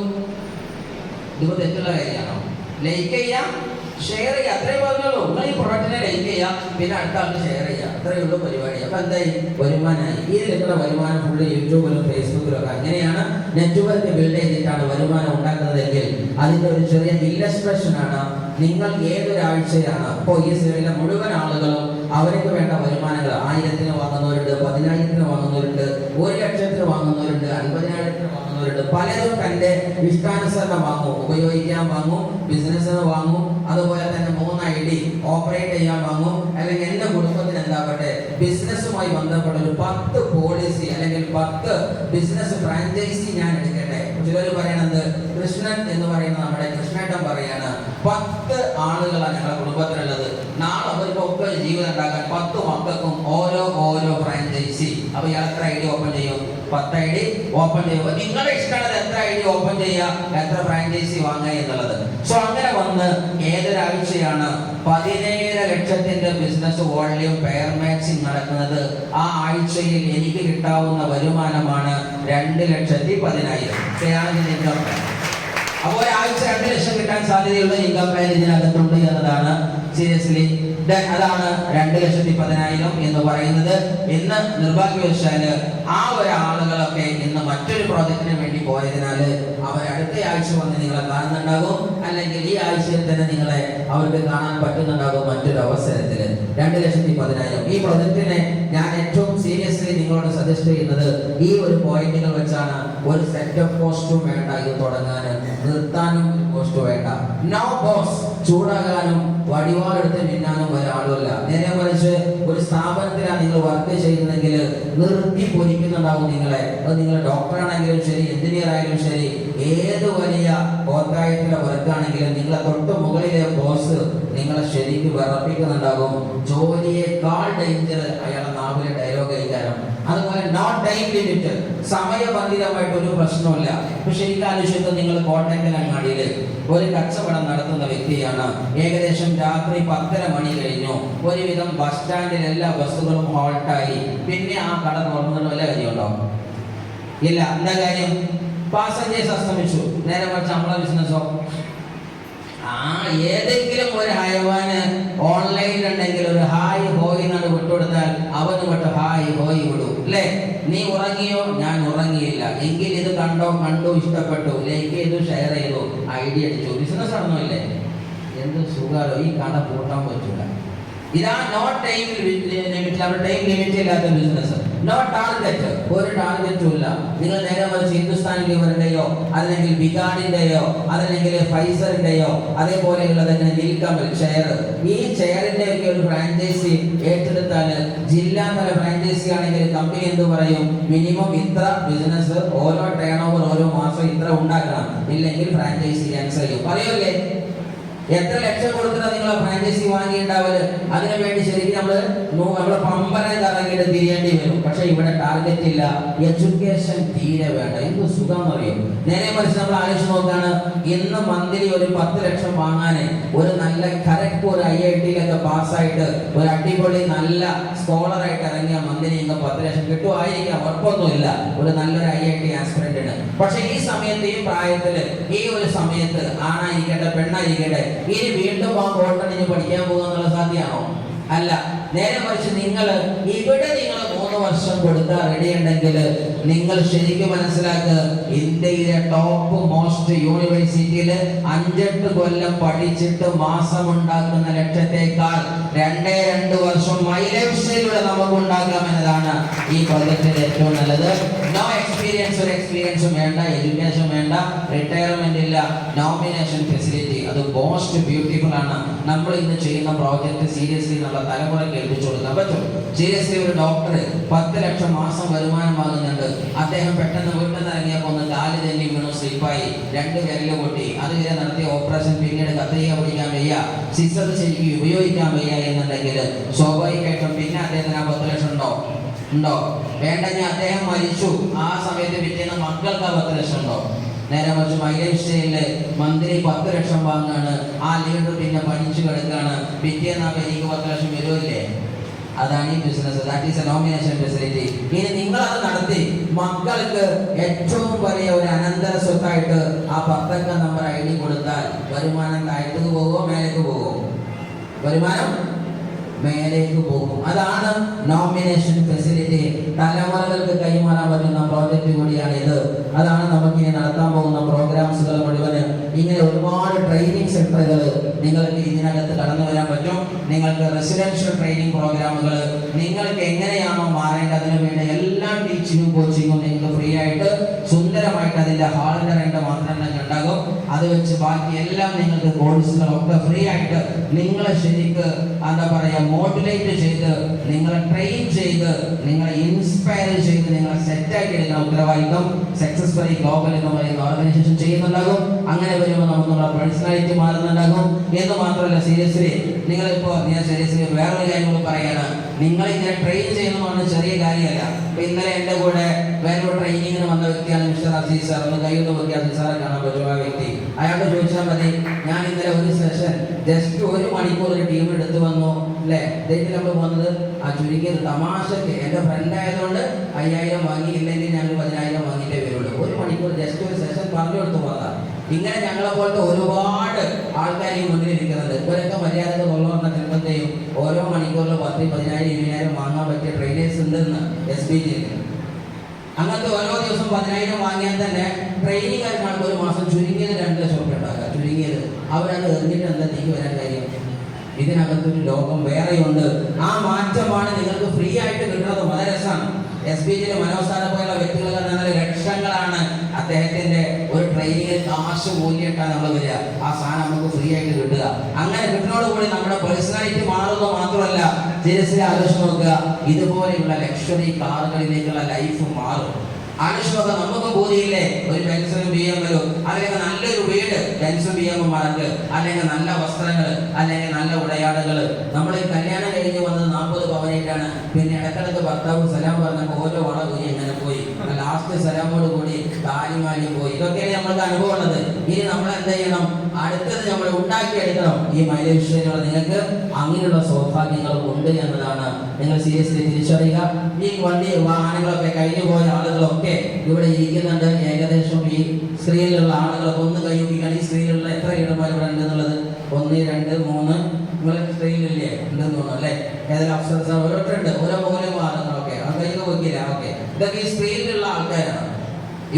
ഇതിപ്പോ തെറ്റുള്ള കാര്യമാണോ? ലൈക്ക് ചെയ്യാം, ഷെയർ ചെയ്യുക, അത്രേ പറഞ്ഞുള്ളൂ. നിങ്ങൾ ഈ പ്രൊഡക്റ്റിനെ ലൈക്ക് ചെയ്യാം, പിന്നെ അടുത്ത ആൾക്ക് ഷെയർ ചെയ്യാം, അത്രയേ ഉള്ളൂ പരിപാടി. അപ്പൊ എന്തായി? വരുമാനമായി. ഈ കിട്ടുന്ന വരുമാനം ഫുള്ള് യൂട്യൂബിലും ഫേസ്ബുക്കിലും ഒക്കെ അങ്ങനെയാണ് നെറ്റ്വർക്ക് ബിൽഡ് ചെയ്തിട്ടാണ് വരുമാനം ഉണ്ടാക്കുന്നതെങ്കിൽ അതിന്റെ ഒരു ചെറിയ ഇല്ലസ്ട്രേഷൻ ആണ്. നിങ്ങൾ ഏതൊരാഴ്ചയാണ് ഇപ്പോൾ ഈ സീരിയലിലെ മുഴുവൻ ആളുകളും അവർക്ക് വേണ്ട വരുമാനങ്ങൾ 1000-ന് വാങ്ങുന്നവരുണ്ട്, 10,000-ന് വാങ്ങുന്നവരുണ്ട്, 1,00,000-ന് വാങ്ങുന്നവരുണ്ട്, 50,000-ന് വാങ്ങുന്നവരുണ്ട്. പലരും തന്റെ ഇഷ്ടാനുസരണം വാങ്ങും, ഉപയോഗിക്കാൻ വാങ്ങും, ബിസിനസ്സിന് വാങ്ങും, അതുപോലെ തന്നെ 3 ID ഓപ്പറേറ്റ് ചെയ്യാൻ വാങ്ങും. അല്ലെങ്കിൽ എന്റെ കുടുംബത്തിന് എന്താവട്ടെ ബിസിനസ്സുമായി ബന്ധപ്പെട്ട ഒരു 10 പോളിസി അല്ലെങ്കിൽ 10 ബിസിനസ് ഫ്രാഞ്ചൈസി ഞാൻ എടുക്കട്ടെ. ചിലർ പറയണത് കൃഷ്ണൻ എന്ന് പറയുന്ന നമ്മുടെ കൃഷ്ണേട്ടൻ പറയാണ് 10 ആളുകളാണ് ഞങ്ങളുടെ കുടുംബത്തിലുള്ളത്. നാളെ അവർക്കൊക്കെ ജീവിതം ഉണ്ടാക്കാൻ 10 മക്കൾക്കും ഓരോ ഫ്രാഞ്ചൈസി. അപ്പൊ ഇയാൾ എത്ര ID ഓപ്പൺ ചെയ്യും? 10 ID ഓപ്പൺ ചെയ്യുമ്പോൾ നിങ്ങളുടെ ഇഷ്ടമുള്ളത് എത്ര ID ഓപ്പൺ ചെയ്യുക, എത്ര ഫ്രാഞ്ചൈസി വാങ്ങുക എന്നുള്ളത്. സോ അങ്ങനെ വന്ന് ഏതൊരാഴ്ചയാണ് 17 ലക്ഷത്തിന്റെ ബിസിനസ് വോളിയം പെയർ മാച്ചിങ് നടക്കുന്നത്, ആ ആഴ്ചയിൽ എനിക്ക് കിട്ടാവുന്ന വരുമാനമാണ് 2,10,000. Income plan. അപ്പോൾ ഒരാഴ്ച 2 ലക്ഷം കിട്ടാൻ സാധ്യതയുള്ള ഇൻകം പ്ലാൻ ഇതിനകത്തുണ്ട് എന്നതാണ് സീരിയസ്ലി. അതാണ് 2,10,000 എന്ന് പറയുന്നത്. ഇന്ന് നിർഭാഗ്യവശാല് ആ ഒരാളുകളൊക്കെ ഇന്ന് മറ്റൊരു പ്രോജക്റ്റിന് വേണ്ടി പോയതിനാൽ അവർ അടുത്ത ആഴ്ച വന്ന് നിങ്ങളെ കാണുന്നുണ്ടാകും, അല്ലെങ്കിൽ ഈ ആഴ്ചയിൽ തന്നെ നിങ്ങളെ അവർക്ക് കാണാൻ പറ്റുന്നുണ്ടാകും മറ്റൊരു അവസരത്തിൽ. 2,10,000 ഈ പ്രോജക്റ്റിനെ ഞാൻ ഏറ്റവും സീരിയസ്ലി നിങ്ങളോട് സജസ്റ്റ് ചെയ്യുന്നത് ഈ ഒരു പോയിന്റുകൾ വെച്ചാണ്. ഒരു സെറ്റപ്പ് കോസ്റ്റും വേണ്ട ഇത് തുടങ്ങാൻ, നിർത്താനും കോസ്റ്റ് വേണ്ട. നോ ബോസ്, ചൂടാകാനും വടിവാളെടുത്ത് മിന്നാനും ഒരാളുമല്ല. നേരെ മറിച്ച് ഒരു സ്ഥാപനത്തിലാണ് നിങ്ങൾ വർക്ക് ചെയ്യുന്നതെങ്കിൽ നിർത്തി പൊരിക്കുന്നുണ്ടാവും നിങ്ങളെ. അത് നിങ്ങൾ ഡോക്ടറാണെങ്കിലും ശരി, എഞ്ചിനീയർ ആയാലും ശരി, ഏത് വലിയ കോർപ്പറേറ്റിലെ വർക്കാണെങ്കിലും നിങ്ങളെ തൊട്ട് മുകളിലെ ബോസ് നിങ്ങളെ ശരിക്കും വിറപ്പിക്കുന്നുണ്ടാകും. ജോലിയേക്കാൾ ഡേഞ്ചർ അയാളെ നാവിലെ ഡയലോഗ് കഴിക്കാനും. അതുപോലെ നോട്ട് ടൈം ലിമിറ്റ്, സമയബന്ധിതമായിട്ട് ഒരു പ്രശ്നമില്ല. ഇപ്പൊ ശരിക്കും ആലോചിച്ചത് നിങ്ങൾ കോട്ടക്കൽ അങ്ങാടിയിൽ ഒരു കച്ചവടം നടത്തുന്ന വ്യക്തിയാണ്. ഏകദേശം രാത്രി 10:30 മണി കഴിഞ്ഞു. ഒരുവിധം ബസ് സ്റ്റാൻഡിൽ എല്ലാ ബസ്സുകളും ഹോൾട്ടായി. പിന്നെ ആ കട തുറന്നിട്ട് വല്ല കാര്യമുണ്ടോ? ഇല്ല. എന്താ കാര്യം? പാസഞ്ചേഴ്സ് അസ്തമിച്ചു. നേരെ മറിച്ച് നമ്മളെ ബിസിനസ്സോ ഏതെങ്കിലും ഒരു ഹയവാന് ഓൺലൈനിലുണ്ടെങ്കിൽ ഒരു ഹായ് ഹോയ് എന്നാണ് വിട്ടുകൊടുത്താൽ അവന് വിട്ട് ഹായ് ഹോയ് വിടും അല്ലേ? നീ ഉറങ്ങിയോ? ഞാൻ ഉറങ്ങിയില്ല. എങ്കിൽ ഇത് കണ്ടു, ഇഷ്ടപ്പെട്ടു, ലൈക്ക് ചെയ്തു, ഷെയർ ചെയ്തു, ID അടിച്ചു, ബിസിനസ് നടന്നില്ലേ? എന്ത് സുഖാലോ, ഈ കട പൂട്ടാൻ പറ്റൂല. ഇതാ നോ ടൈം ലിമിറ്റ്, അവരുടെ ടൈം ലിമിറ്റ് ഇല്ലാത്ത ബിസിനസ്. നോ ടാർഗറ്റ്, ഒരു ടാർഗറ്റും ഇല്ല. നിങ്ങൾ നേരെ മറിച്ച് ഹിന്ദുസ്ഥാൻ ലിവറിന്റെയോ അല്ലെങ്കിൽ ബിഗാഡിന്റെയോ അതല്ലെങ്കിൽ ഫൈസറിന്റെയോ അതേപോലെയുള്ള തന്നെ നീൽക്കമൽ ഷെയർ, ഈ ഷെയറിന്റെ ഒക്കെ ഒരു ഫ്രാഞ്ചൈസി ഏറ്റെടുത്താൽ ജില്ലാതല ഫ്രാഞ്ചൈസി ആണെങ്കിൽ കമ്പനി എന്ത് പറയും, മിനിമം ഇത്ര ബിസിനസ് ഓരോ ടേൺ ഓവർ ഓരോ മാസം ഇത്ര ഉണ്ടാക്കണം, ഇല്ലെങ്കിൽ ഫ്രാഞ്ചൈസി ക്യാൻസൽ ചെയ്യും. പറയൂല്ലേ? എത്ര ലക്ഷം കൊടുത്തിട്ട് നിങ്ങൾ ഫ്രാഞ്ചൈസി വാങ്ങിയിട്ടുണ്ടാവല്. അതിനു വേണ്ടി ശരിക്കും നമ്മള് പമ്പനെ കറങ്ങിയിട്ട് തിരിയേണ്ടി വരും. പക്ഷെ ഇവിടെ ടാർഗറ്റ് ഇല്ല, എഡ്യൂക്കേഷൻ തീരെ വേണ്ട. എന്ത് സുഖം അറിയും. നേരെ മറിച്ച് നമ്മൾ ആലോചിച്ച് നോക്കാണ്, ഇന്ന് മന്ത്ലി ഒരു 10 ലക്ഷം വാങ്ങാന് ഒരു നല്ല കറക്റ്റ് ഒരു IIT-യിലൊക്കെ പാസ്സായിട്ട് ഒരു അടിപൊളി നല്ല സ്കോളറായിട്ട് ഇറങ്ങിയ മന്ത്ലി ഇന്ന് 10 ലക്ഷം കിട്ടുമായിരിക്കാം, ഉറപ്പൊന്നുമില്ല. ഒരു നല്ലൊരു IIT ആസ്പിറന്റിന്. പക്ഷെ ഈ സമയത്ത്, ഈ പ്രായത്തില്, ഈ ഒരു സമയത്ത് ആണായിരിക്കട്ടെ പെണ്ണായിരിക്കട്ടെ, ഇനി വീണ്ടും ആ കോട്ടണിന് പഠിക്കാൻ പോകുക എന്നുള്ള സാധ്യമാണോ? അല്ല. നേരെ മറിച്ച് നിങ്ങൾ ഇവിടെ 3 വർഷം കൊടുക്കാൻ റെഡി ഉണ്ടെങ്കിൽ നിങ്ങൾ ശരിക്കും മനസ്സിലാക്കുക, ഇന്ത്യയിലെ ടോപ്പ് മോസ്റ്റ് യൂണിവേഴ്സിറ്റിയിൽ 5-8 കൊല്ലം പഠിച്ചിട്ട് മാസം ഉണ്ടാക്കുന്ന ലക്ഷത്തേക്കാൾ 2 വർഷം മൈ ലൈഫ് സ്റ്റൈലിലൂടെ നമുക്ക് ഉണ്ടാക്കാം എന്നതാണ് ഈ പ്രോജക്റ്റിന്റെ ഏറ്റവും നല്ലത്. നോ എക്സ്പീരിയൻസ്, ഒരു എക്സ്പീരിയൻസും വേണ്ട, എഡ്യൂക്കേഷൻ വേണ്ട, റിട്ടയർമെന്റ് ഇല്ല, നോമിനേഷൻ ഫെസിലിറ്റി. അത് മോസ്റ്റ് ബ്യൂട്ടിഫുൾ ആണ്. നമ്മൾ ഇന്ന് ചെയ്യുന്ന പ്രോജക്റ്റ് സീരിയസ്ലി നമ്മുടെ തലമുറയ്ക്ക് ഏൽപ്പിച്ചു കൊടുക്കാൻ പറ്റും. സീരിയസ്ലി ഒരു ഡോക്ടർ 10 ലക്ഷം മാസം വരുമാനം വാങ്ങുന്നുണ്ട്. അദ്ദേഹം പെട്ടെന്ന് വീട്ടിൽ നിന്ന് ഇറങ്ങിയപ്പോൾ ഒന്ന് കാല് തന്നെ വീണു, സ്ലിപ്പായി, 2 വിരല് പൊട്ടി. അതുവരെ നടത്തിയ ഓപ്പറേഷൻ പിന്നീട് കത്രിക പിടിക്കാൻ വയ്യ, സിസർ ശരിക്കും ഉപയോഗിക്കാൻ വയ്യ എന്നുണ്ടെങ്കിൽ സ്വാഭാവികമായിട്ടും പിന്നെ അദ്ദേഹത്തിന് ആ 10 ലക്ഷം ഉണ്ടോ? വേണ്ടെങ്കിൽ അദ്ദേഹം മരിച്ചു. ആ സമയത്ത് പിറ്റേന്ന് മക്കൾക്ക് ആ 10 ലക്ഷം ഉണ്ടോ? നേരെ മറിച്ച് മൈ ലൈഫ് സ്റ്റൈലില് മന്ത്ലി 10 ലക്ഷം വാങ്ങാണ്, ആ ലീഡർ പിന്നെ പഠിച്ചു കിടക്കാണ്, പിറ്റേന്ന് എനിക്ക് 10 ലക്ഷം വരുമില്ലേ? അതാണ് ഈ business. That is A nomination facility. ഇനി നിങ്ങൾ അത് നടത്തി മക്കൾക്ക് ഏറ്റവും വലിയ ഒരു അനന്തര സ്വത്തായിട്ട് ആ 10 നമ്പർ ID കൊടുത്താൽ വരുമാനം താഴത്തേക്ക് പോകുമോ മേലേക്ക് പോകുമോ? വരുമാനം മേലേക്ക് പോകും. അതാണ് നോമിനേഷൻ ഫെസിലിറ്റി. തലമുറകൾക്ക് കൈമാറാൻ പറ്റുന്ന പ്രോജക്റ്റ് കൂടിയാണ് ഇത്. അതാണ് നമുക്കിനി നടത്താൻ പോകുന്ന പ്രോഗ്രാംസുകൾ മുഴുവന്. ഇങ്ങനെ ഒരുപാട് ട്രെയിനിങ് സെന്ററുകൾ നിങ്ങൾക്ക് ഇതിനകത്ത് കടന്നു വരാൻ പറ്റും. നിങ്ങൾക്ക് റെസിഡൻഷ്യൽ ട്രെയിനിങ് പ്രോഗ്രാമുകൾ, നിങ്ങൾക്ക് എങ്ങനെയാണോ മാറേണ്ടതിന് വേണ്ടി എല്ലാ ടീച്ചിങ്ങും കോച്ചിങ്ങും നിങ്ങൾക്ക് ഫ്രീ ആയിട്ട് സുന്ദരമായിട്ട് അതിന്റെ ഹാളിന്റെ റെന്റ് മാത്രം തന്നെ ഉണ്ടാകും. അത് വെച്ച് ബാക്കി എല്ലാം നിങ്ങൾക്ക് കോഴ്സുകളൊക്കെ ഫ്രീ ആയിട്ട് നിങ്ങളെ ശരിക്ക് എന്താ പറയുക മോട്ടിവേറ്റ് ചെയ്ത്, നിങ്ങളെ ട്രെയിൻ ചെയ്ത്, നിങ്ങളെ ഇൻസ്പയർ ചെയ്ത്, നിങ്ങളെ സെറ്റാക്കി എടുക്കുന്ന ഉത്തരവാദിത്വം സക്സസ്ഫുള്ളി ഗ്ലോബൽ എന്ന് പറയുന്ന ഓർഗനൈസേഷൻ ചെയ്യുന്നുണ്ടാകും. അങ്ങനെ വരുമ്പോൾ നമുക്കുള്ള പേഴ്സണാലിറ്റി മാറുന്നുണ്ടാകും. എന്ന് മാത്രമല്ല, സീരിയസ്ലി നിങ്ങളിപ്പോൾ ഞാൻ സീരിയസ്ലി വേറൊരു കാര്യം പറയാണ്, നിങ്ങളിങ്ങനെ ട്രെയിൻ ചെയ്യുന്നതാണ് ചെറിയ കാര്യമല്ല. ഇന്നലെ എൻ്റെ കൂടെ വേറൊരു ട്രെയിനിങ്ങിന് വന്ന വ്യക്തിയാണ് മിസ്റ്റർ അസീസ് സാർ. ഒന്ന് കൈകൊണ്ട് നോക്കി അസീസ് സാറെ കാണാൻ പറ്റും. ആ വ്യക്തി അയാളോട് ചോദിച്ചാൽ മതി, ഞാൻ ഇന്നലെ ഒരു സെഷൻ ജസ്റ്റ് 1 മണിക്കൂർ ഒരു ടീം എടുത്തു വന്നു അല്ലേ? ഡേറ്റിൽ നമ്മൾ പോകുന്നത് ആ ചുരുക്കിയത് തമാശക്ക് എൻ്റെ ഫ്രണ്ട് ആയതുകൊണ്ട് 5000 വാങ്ങി, ഇല്ലെങ്കിൽ ഞങ്ങൾ 10000 വാങ്ങിയിട്ടേ വരുള്ളൂ. 1 മണിക്കൂർ ജസ്റ്റ് ഒരു സെഷൻ പറഞ്ഞു കൊടുത്തു പോകാം. ഇങ്ങനെ ഞങ്ങളെ പോലത്തെ ഒരുപാട് ആൾക്കാർ ഈ മുന്നിലിരിക്കുന്നത്. ഇവരൊക്കെ മര്യാദകൾ ഉള്ളവരുടെ ചിലപ്പത്തെയും ഓരോ മണിക്കൂറിൽ 10, 10,000, 20,000 വാങ്ങാൻ പറ്റിയ ട്രെയിനേഴ്സ് ഉണ്ടെന്ന് SBG-യിൽ. അങ്ങനത്തെ ഓരോ ദിവസം 10,000 വാങ്ങിയാൽ തന്നെ ട്രെയിനിങ് ആയിട്ട് ഒരു മാസം ചുരുങ്ങിയത് 2 ലക്ഷം രൂപ ഉണ്ടാക്കുക. ചുരുങ്ങിയത് അവരത് എറിഞ്ഞിട്ട് എന്താ തിരികെ വരാൻ കാര്യം? ഇതിനകത്തൊരു ലോകം വേറെയുണ്ട്. ആ മാറ്റമാണ് നിങ്ങൾക്ക് ഫ്രീ ആയിട്ട് കിട്ടുന്നത്. വളരെ രസമാണ്. SBG-യിൽ മനോജ് സാറെ പോലുള്ള വ്യക്തികളൊക്കെ നല്ല ലക്ഷങ്ങളാണ് അദ്ദേഹത്തിന്റെ ഒരു ട്രെയിനിങ്ങിൽ കാശ് മൂല്യമിട്ടാണ് നമ്മൾ വരിക. ആ സാധനം നമുക്ക് ഫ്രീ ആയിട്ട് കിട്ടുക. അങ്ങനെ കിട്ടുന്നതോടുകൂടി നമ്മുടെ പേഴ്സണാലിറ്റി മാറുന്നത് മാത്രമല്ല, സീരിയസ്ലി ആലോചിച്ച് നോക്കുക, ഇതുപോലെയുള്ള ലക്ഷറി കാറുകളിലേക്കുള്ള ലൈഫ് മാറും. ആലോചിച്ച് നമുക്ക് ബോധിയില്ലേ, ഒരു ബെൻസും BMW, അല്ലെങ്കിൽ നല്ലൊരു വീട് ബെൻസും BMW, അല്ലെങ്കിൽ നല്ല വസ്ത്രങ്ങൾ, അല്ലെങ്കിൽ നല്ല ഉടയാടുകൾ. നമ്മൾ ഈ കല്യാണം കഴിഞ്ഞ് വന്നത് 40 പവനായിട്ടാണ്. പിന്നെ ഇടക്കിടക്ക് ഭർത്താവ് സലാം പറഞ്ഞപ്പോൾ ഓരോ വള പോയി എങ്ങനെ പോയി, ലാസ്റ്റ് സലാമോട് കൂടി താലിമാലി പോയി. ഇതൊക്കെയാണ് നമ്മൾക്ക് അനുഭവം ഉള്ളത്. ഇനി നമ്മൾ എന്ത് ചെയ്യണം? അടുത്തത് നമ്മൾ ഉണ്ടാക്കിയെടുക്കണം. ഈ മൈലേഷനിലുള്ള നിങ്ങൾക്ക് അങ്ങനെയുള്ള സൗഭാഗ്യങ്ങളും ഉണ്ട് എന്നതാണ് നിങ്ങൾ സീരിയസ്ലി തിരിച്ചറിയുക. ഈ വണ്ടി വാഹനങ്ങളൊക്കെ കഴിഞ്ഞു പോയ ആളുകളൊക്കെ ഇവിടെ ഇരിക്കുന്നുണ്ട്. ഏകദേശം ഈ സ്ക്രീനിലുള്ള ആളുകളൊക്കെ ഒന്ന് കൈയൊപ്പിക്കാൻ. ഈ സ്ക്രീനിലുള്ള എത്ര ഇടമാർ ഇവിടെ ഉണ്ടെന്നുള്ളത് 1, 2, 3 നിങ്ങൾ സ്ക്രീനിലില്ലേ? ഉണ്ടെന്ന് തോന്നുന്നു അല്ലേ? ഏതെങ്കിലും അഫ്സർ ഓരോരുത്തരുണ്ട്, ഓരോ മൂലം വാഹനങ്ങളൊക്കെ അത് കൈക്ക് നോക്കിയില്ല. ഓക്കെ, ഇതൊക്കെ ഈ സ്ക്രീനിലുള്ള ആൾക്കാരാണ്.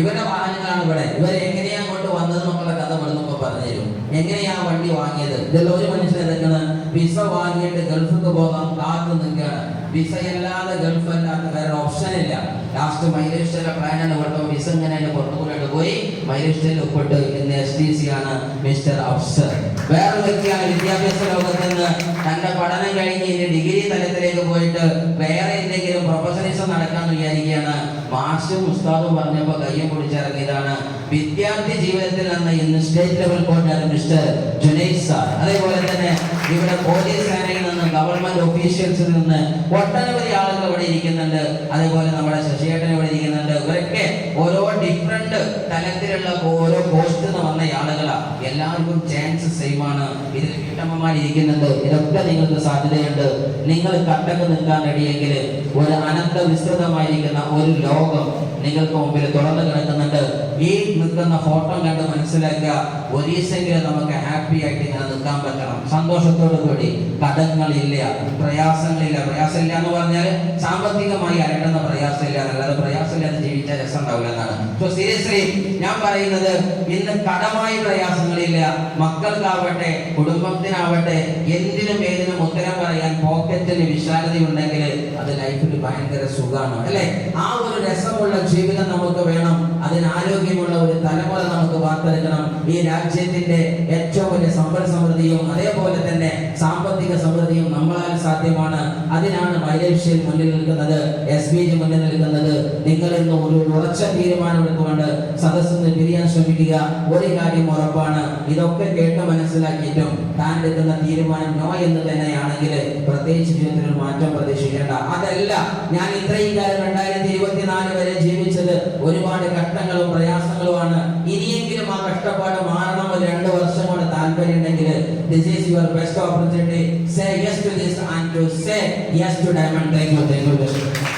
ഇവരുടെ വാഹനങ്ങളാണ് ഇവിടെ. ഇവർ എങ്ങനെയാ അങ്ങോട്ട് വന്നതെന്നൊക്കെയുള്ള കഥ ഇവിടുന്നൊക്കെ പറഞ്ഞുതരും. എങ്ങനെയാ വണ്ടി വാങ്ങിയത്? ഇതെല്ലാം ഒരു മനുഷ്യൻ എന്തൊക്കെയാണ് വിസ വാങ്ങിയിട്ട് ഗൾഫിക്ക് പോകാൻ കാത്തു നിൽക്കുകയാണ്. വിസ അല്ലാതെ ഗൾഫ് അല്ലാത്ത വേറെ ഓപ്ഷൻ ഇല്ല. ലാസ്റ്റ് മൈലേഷ്യയിലെ പ്ലാനാണ് ഇവിടുത്തെ വിസ ഇങ്ങനെ പുറത്തുകൊണ്ടിട്ട് പോയി മൈലേഷ്യയിൽ ഒപ്പിട്ട് ഇന്ന് STC ആണ് മിസ്റ്റർ അഫ്സർ. വേറെ വ്യക്തിയാണ് വിദ്യാഭ്യാസ ലോകത്ത് നിന്ന് തന്റെ പഠനം കഴിഞ്ഞ് ഇനി ഡിഗ്രി തലത്തിലേക്ക് പോയിട്ട് വേറെ എന്തെങ്കിലും പ്രൊഫഷണലിസം നടക്കാന്ന് വിചാരിക്കുകയാണ്. മാഷും ഉസ്താദും പറഞ്ഞപ്പോൾ കയ്യും പിടിച്ചിറങ്ങിയതാണ്. വിദ്യാർത്ഥി ജീവിതത്തിൽ നിന്ന് ഇന്ന് state level coordinator mister Junaid sir, അതേപോലെ തന്നെ ഇവിടെ പോലീസ് സേനയിൽ നിന്ന് ഗവൺമെന്റ് ഓഫീഷ്യൽസിൽ നിന്ന് ഒട്ടനവധി ആളുകൾ ഇവിടെ ഇരിക്കുന്നുണ്ട്. അതേപോലെ നമ്മുടെ ശശിയേട്ടൻ ഇവിടെ ഇരിക്കുന്നുണ്ട്. ഇവരൊക്കെ ഓരോ ഡിഫറെന്റ് തലത്തിലുള്ള ഓരോ പോസ്റ്റ് വന്ന ആളുകളാണ്. എല്ലാവർക്കും ചാൻസ് സെയിം ആണ്. ഇതിൽ വീട്ടമ്മമാർ ഇരിക്കുന്നുണ്ട്. ഇതൊക്കെ നിങ്ങൾക്ക് സാധ്യതയുണ്ട്. നിങ്ങൾ കട്ടക്ക് നിൽക്കാൻ റെഡിയെങ്കിൽ ഒരു അനന്ത വിസ്തൃതമായിരിക്കുന്ന ഒരു ലോകം നിങ്ങൾക്ക് മുമ്പിൽ തുറന്നു കിടക്കുന്നുണ്ട്. ഈ നിൽക്കുന്ന ഫോട്ടോ കണ്ട് മനസ്സിലാക്കുക, ഒരീസെങ്കിലും നമുക്ക് ഹാപ്പി ആയിട്ട് ഇങ്ങനെ നിൽക്കാൻ പറ്റണം. സന്തോഷത്തോടു കൂടി, കടങ്ങളില്ല, പ്രയാസങ്ങളില്ല. പ്രയാസമില്ല എന്ന് പറഞ്ഞാൽ സാമ്പത്തികമായി അലട്ടുന്ന പ്രയാസമില്ല എന്നല്ലാതെ പ്രയാസമില്ലാതെ ജീവിച്ചാൽ രസം ഉണ്ടാവില്ല എന്നാണ്. സോ സീരിയസ്ലി ഞാൻ പറയുന്നത്, ഇന്ന് കടമായി പ്രയാസങ്ങളില്ല. മക്കൾക്കാവട്ടെ കുടുംബത്തിനാവട്ടെ എന്തിനും ഏതിനും ഉത്തരം പറയാൻ പോക്കറ്റിന് വിശാലതയുണ്ടെങ്കിൽ അത് ലൈഫിൽ ഭയങ്കര സുഖമാണ് അല്ലെ? ആ ഒരു രസമുള്ള ജീവിതം നമുക്ക് വേണം. അതിന് ആരോഗ്യമുള്ള ഒരു തലമുറ നമുക്ക് വാർത്തെടുക്കണം. ഈ രാജ്യത്തിന്റെ ഏറ്റവും വലിയ സമ്പൽ സമൃദ്ധിയും അതേപോലെ തന്നെ സാമ്പത്തിക സമൃദ്ധിയും നമ്മളാൽ സാധ്യമാണ്. അതിനാണ് മൈലേഷ്യയിൽ മുന്നിൽ നിൽക്കുന്നത്, SBG മുന്നിൽ നിൽക്കുന്നത്. നിങ്ങൾ ഇന്ന് ഒരു ഉറച്ച തീരുമാനമെടുത്തുകൊണ്ട് സദസ്സിൽ പിരിയാൻ ശ്രമിക്കുക. ഒരു കാര്യം ഉറപ്പാണ്, ഇതൊക്കെ കേട്ട് മനസ്സിലാക്കിയിട്ടും താൻ എടുക്കുന്ന തീരുമാനം നോ എന്ന് തന്നെയാണെങ്കിൽ പ്രത്യേകിച്ച് ജീവിതത്തിൽ ഒരു മാറ്റം പ്രതീക്ഷിക്കേണ്ട. അതല്ല, ഞാൻ ഇത്രയും കാലം 2024 വരെ ജീവിച്ചത് ഒരുപാട് ഘട്ടങ്ങളും പ്രയാസങ്ങളുമാണ്. ഇനിയെങ്കിലും ആ കഷ്ടപ്പാട് മാറണം. ഒരു 2 വർഷം കൊണ്ട് താല്പര്യം ഉണ്ടെങ്കിൽ this is your best opportunity. Say yes to this and to say yes to Diamond. Thank you.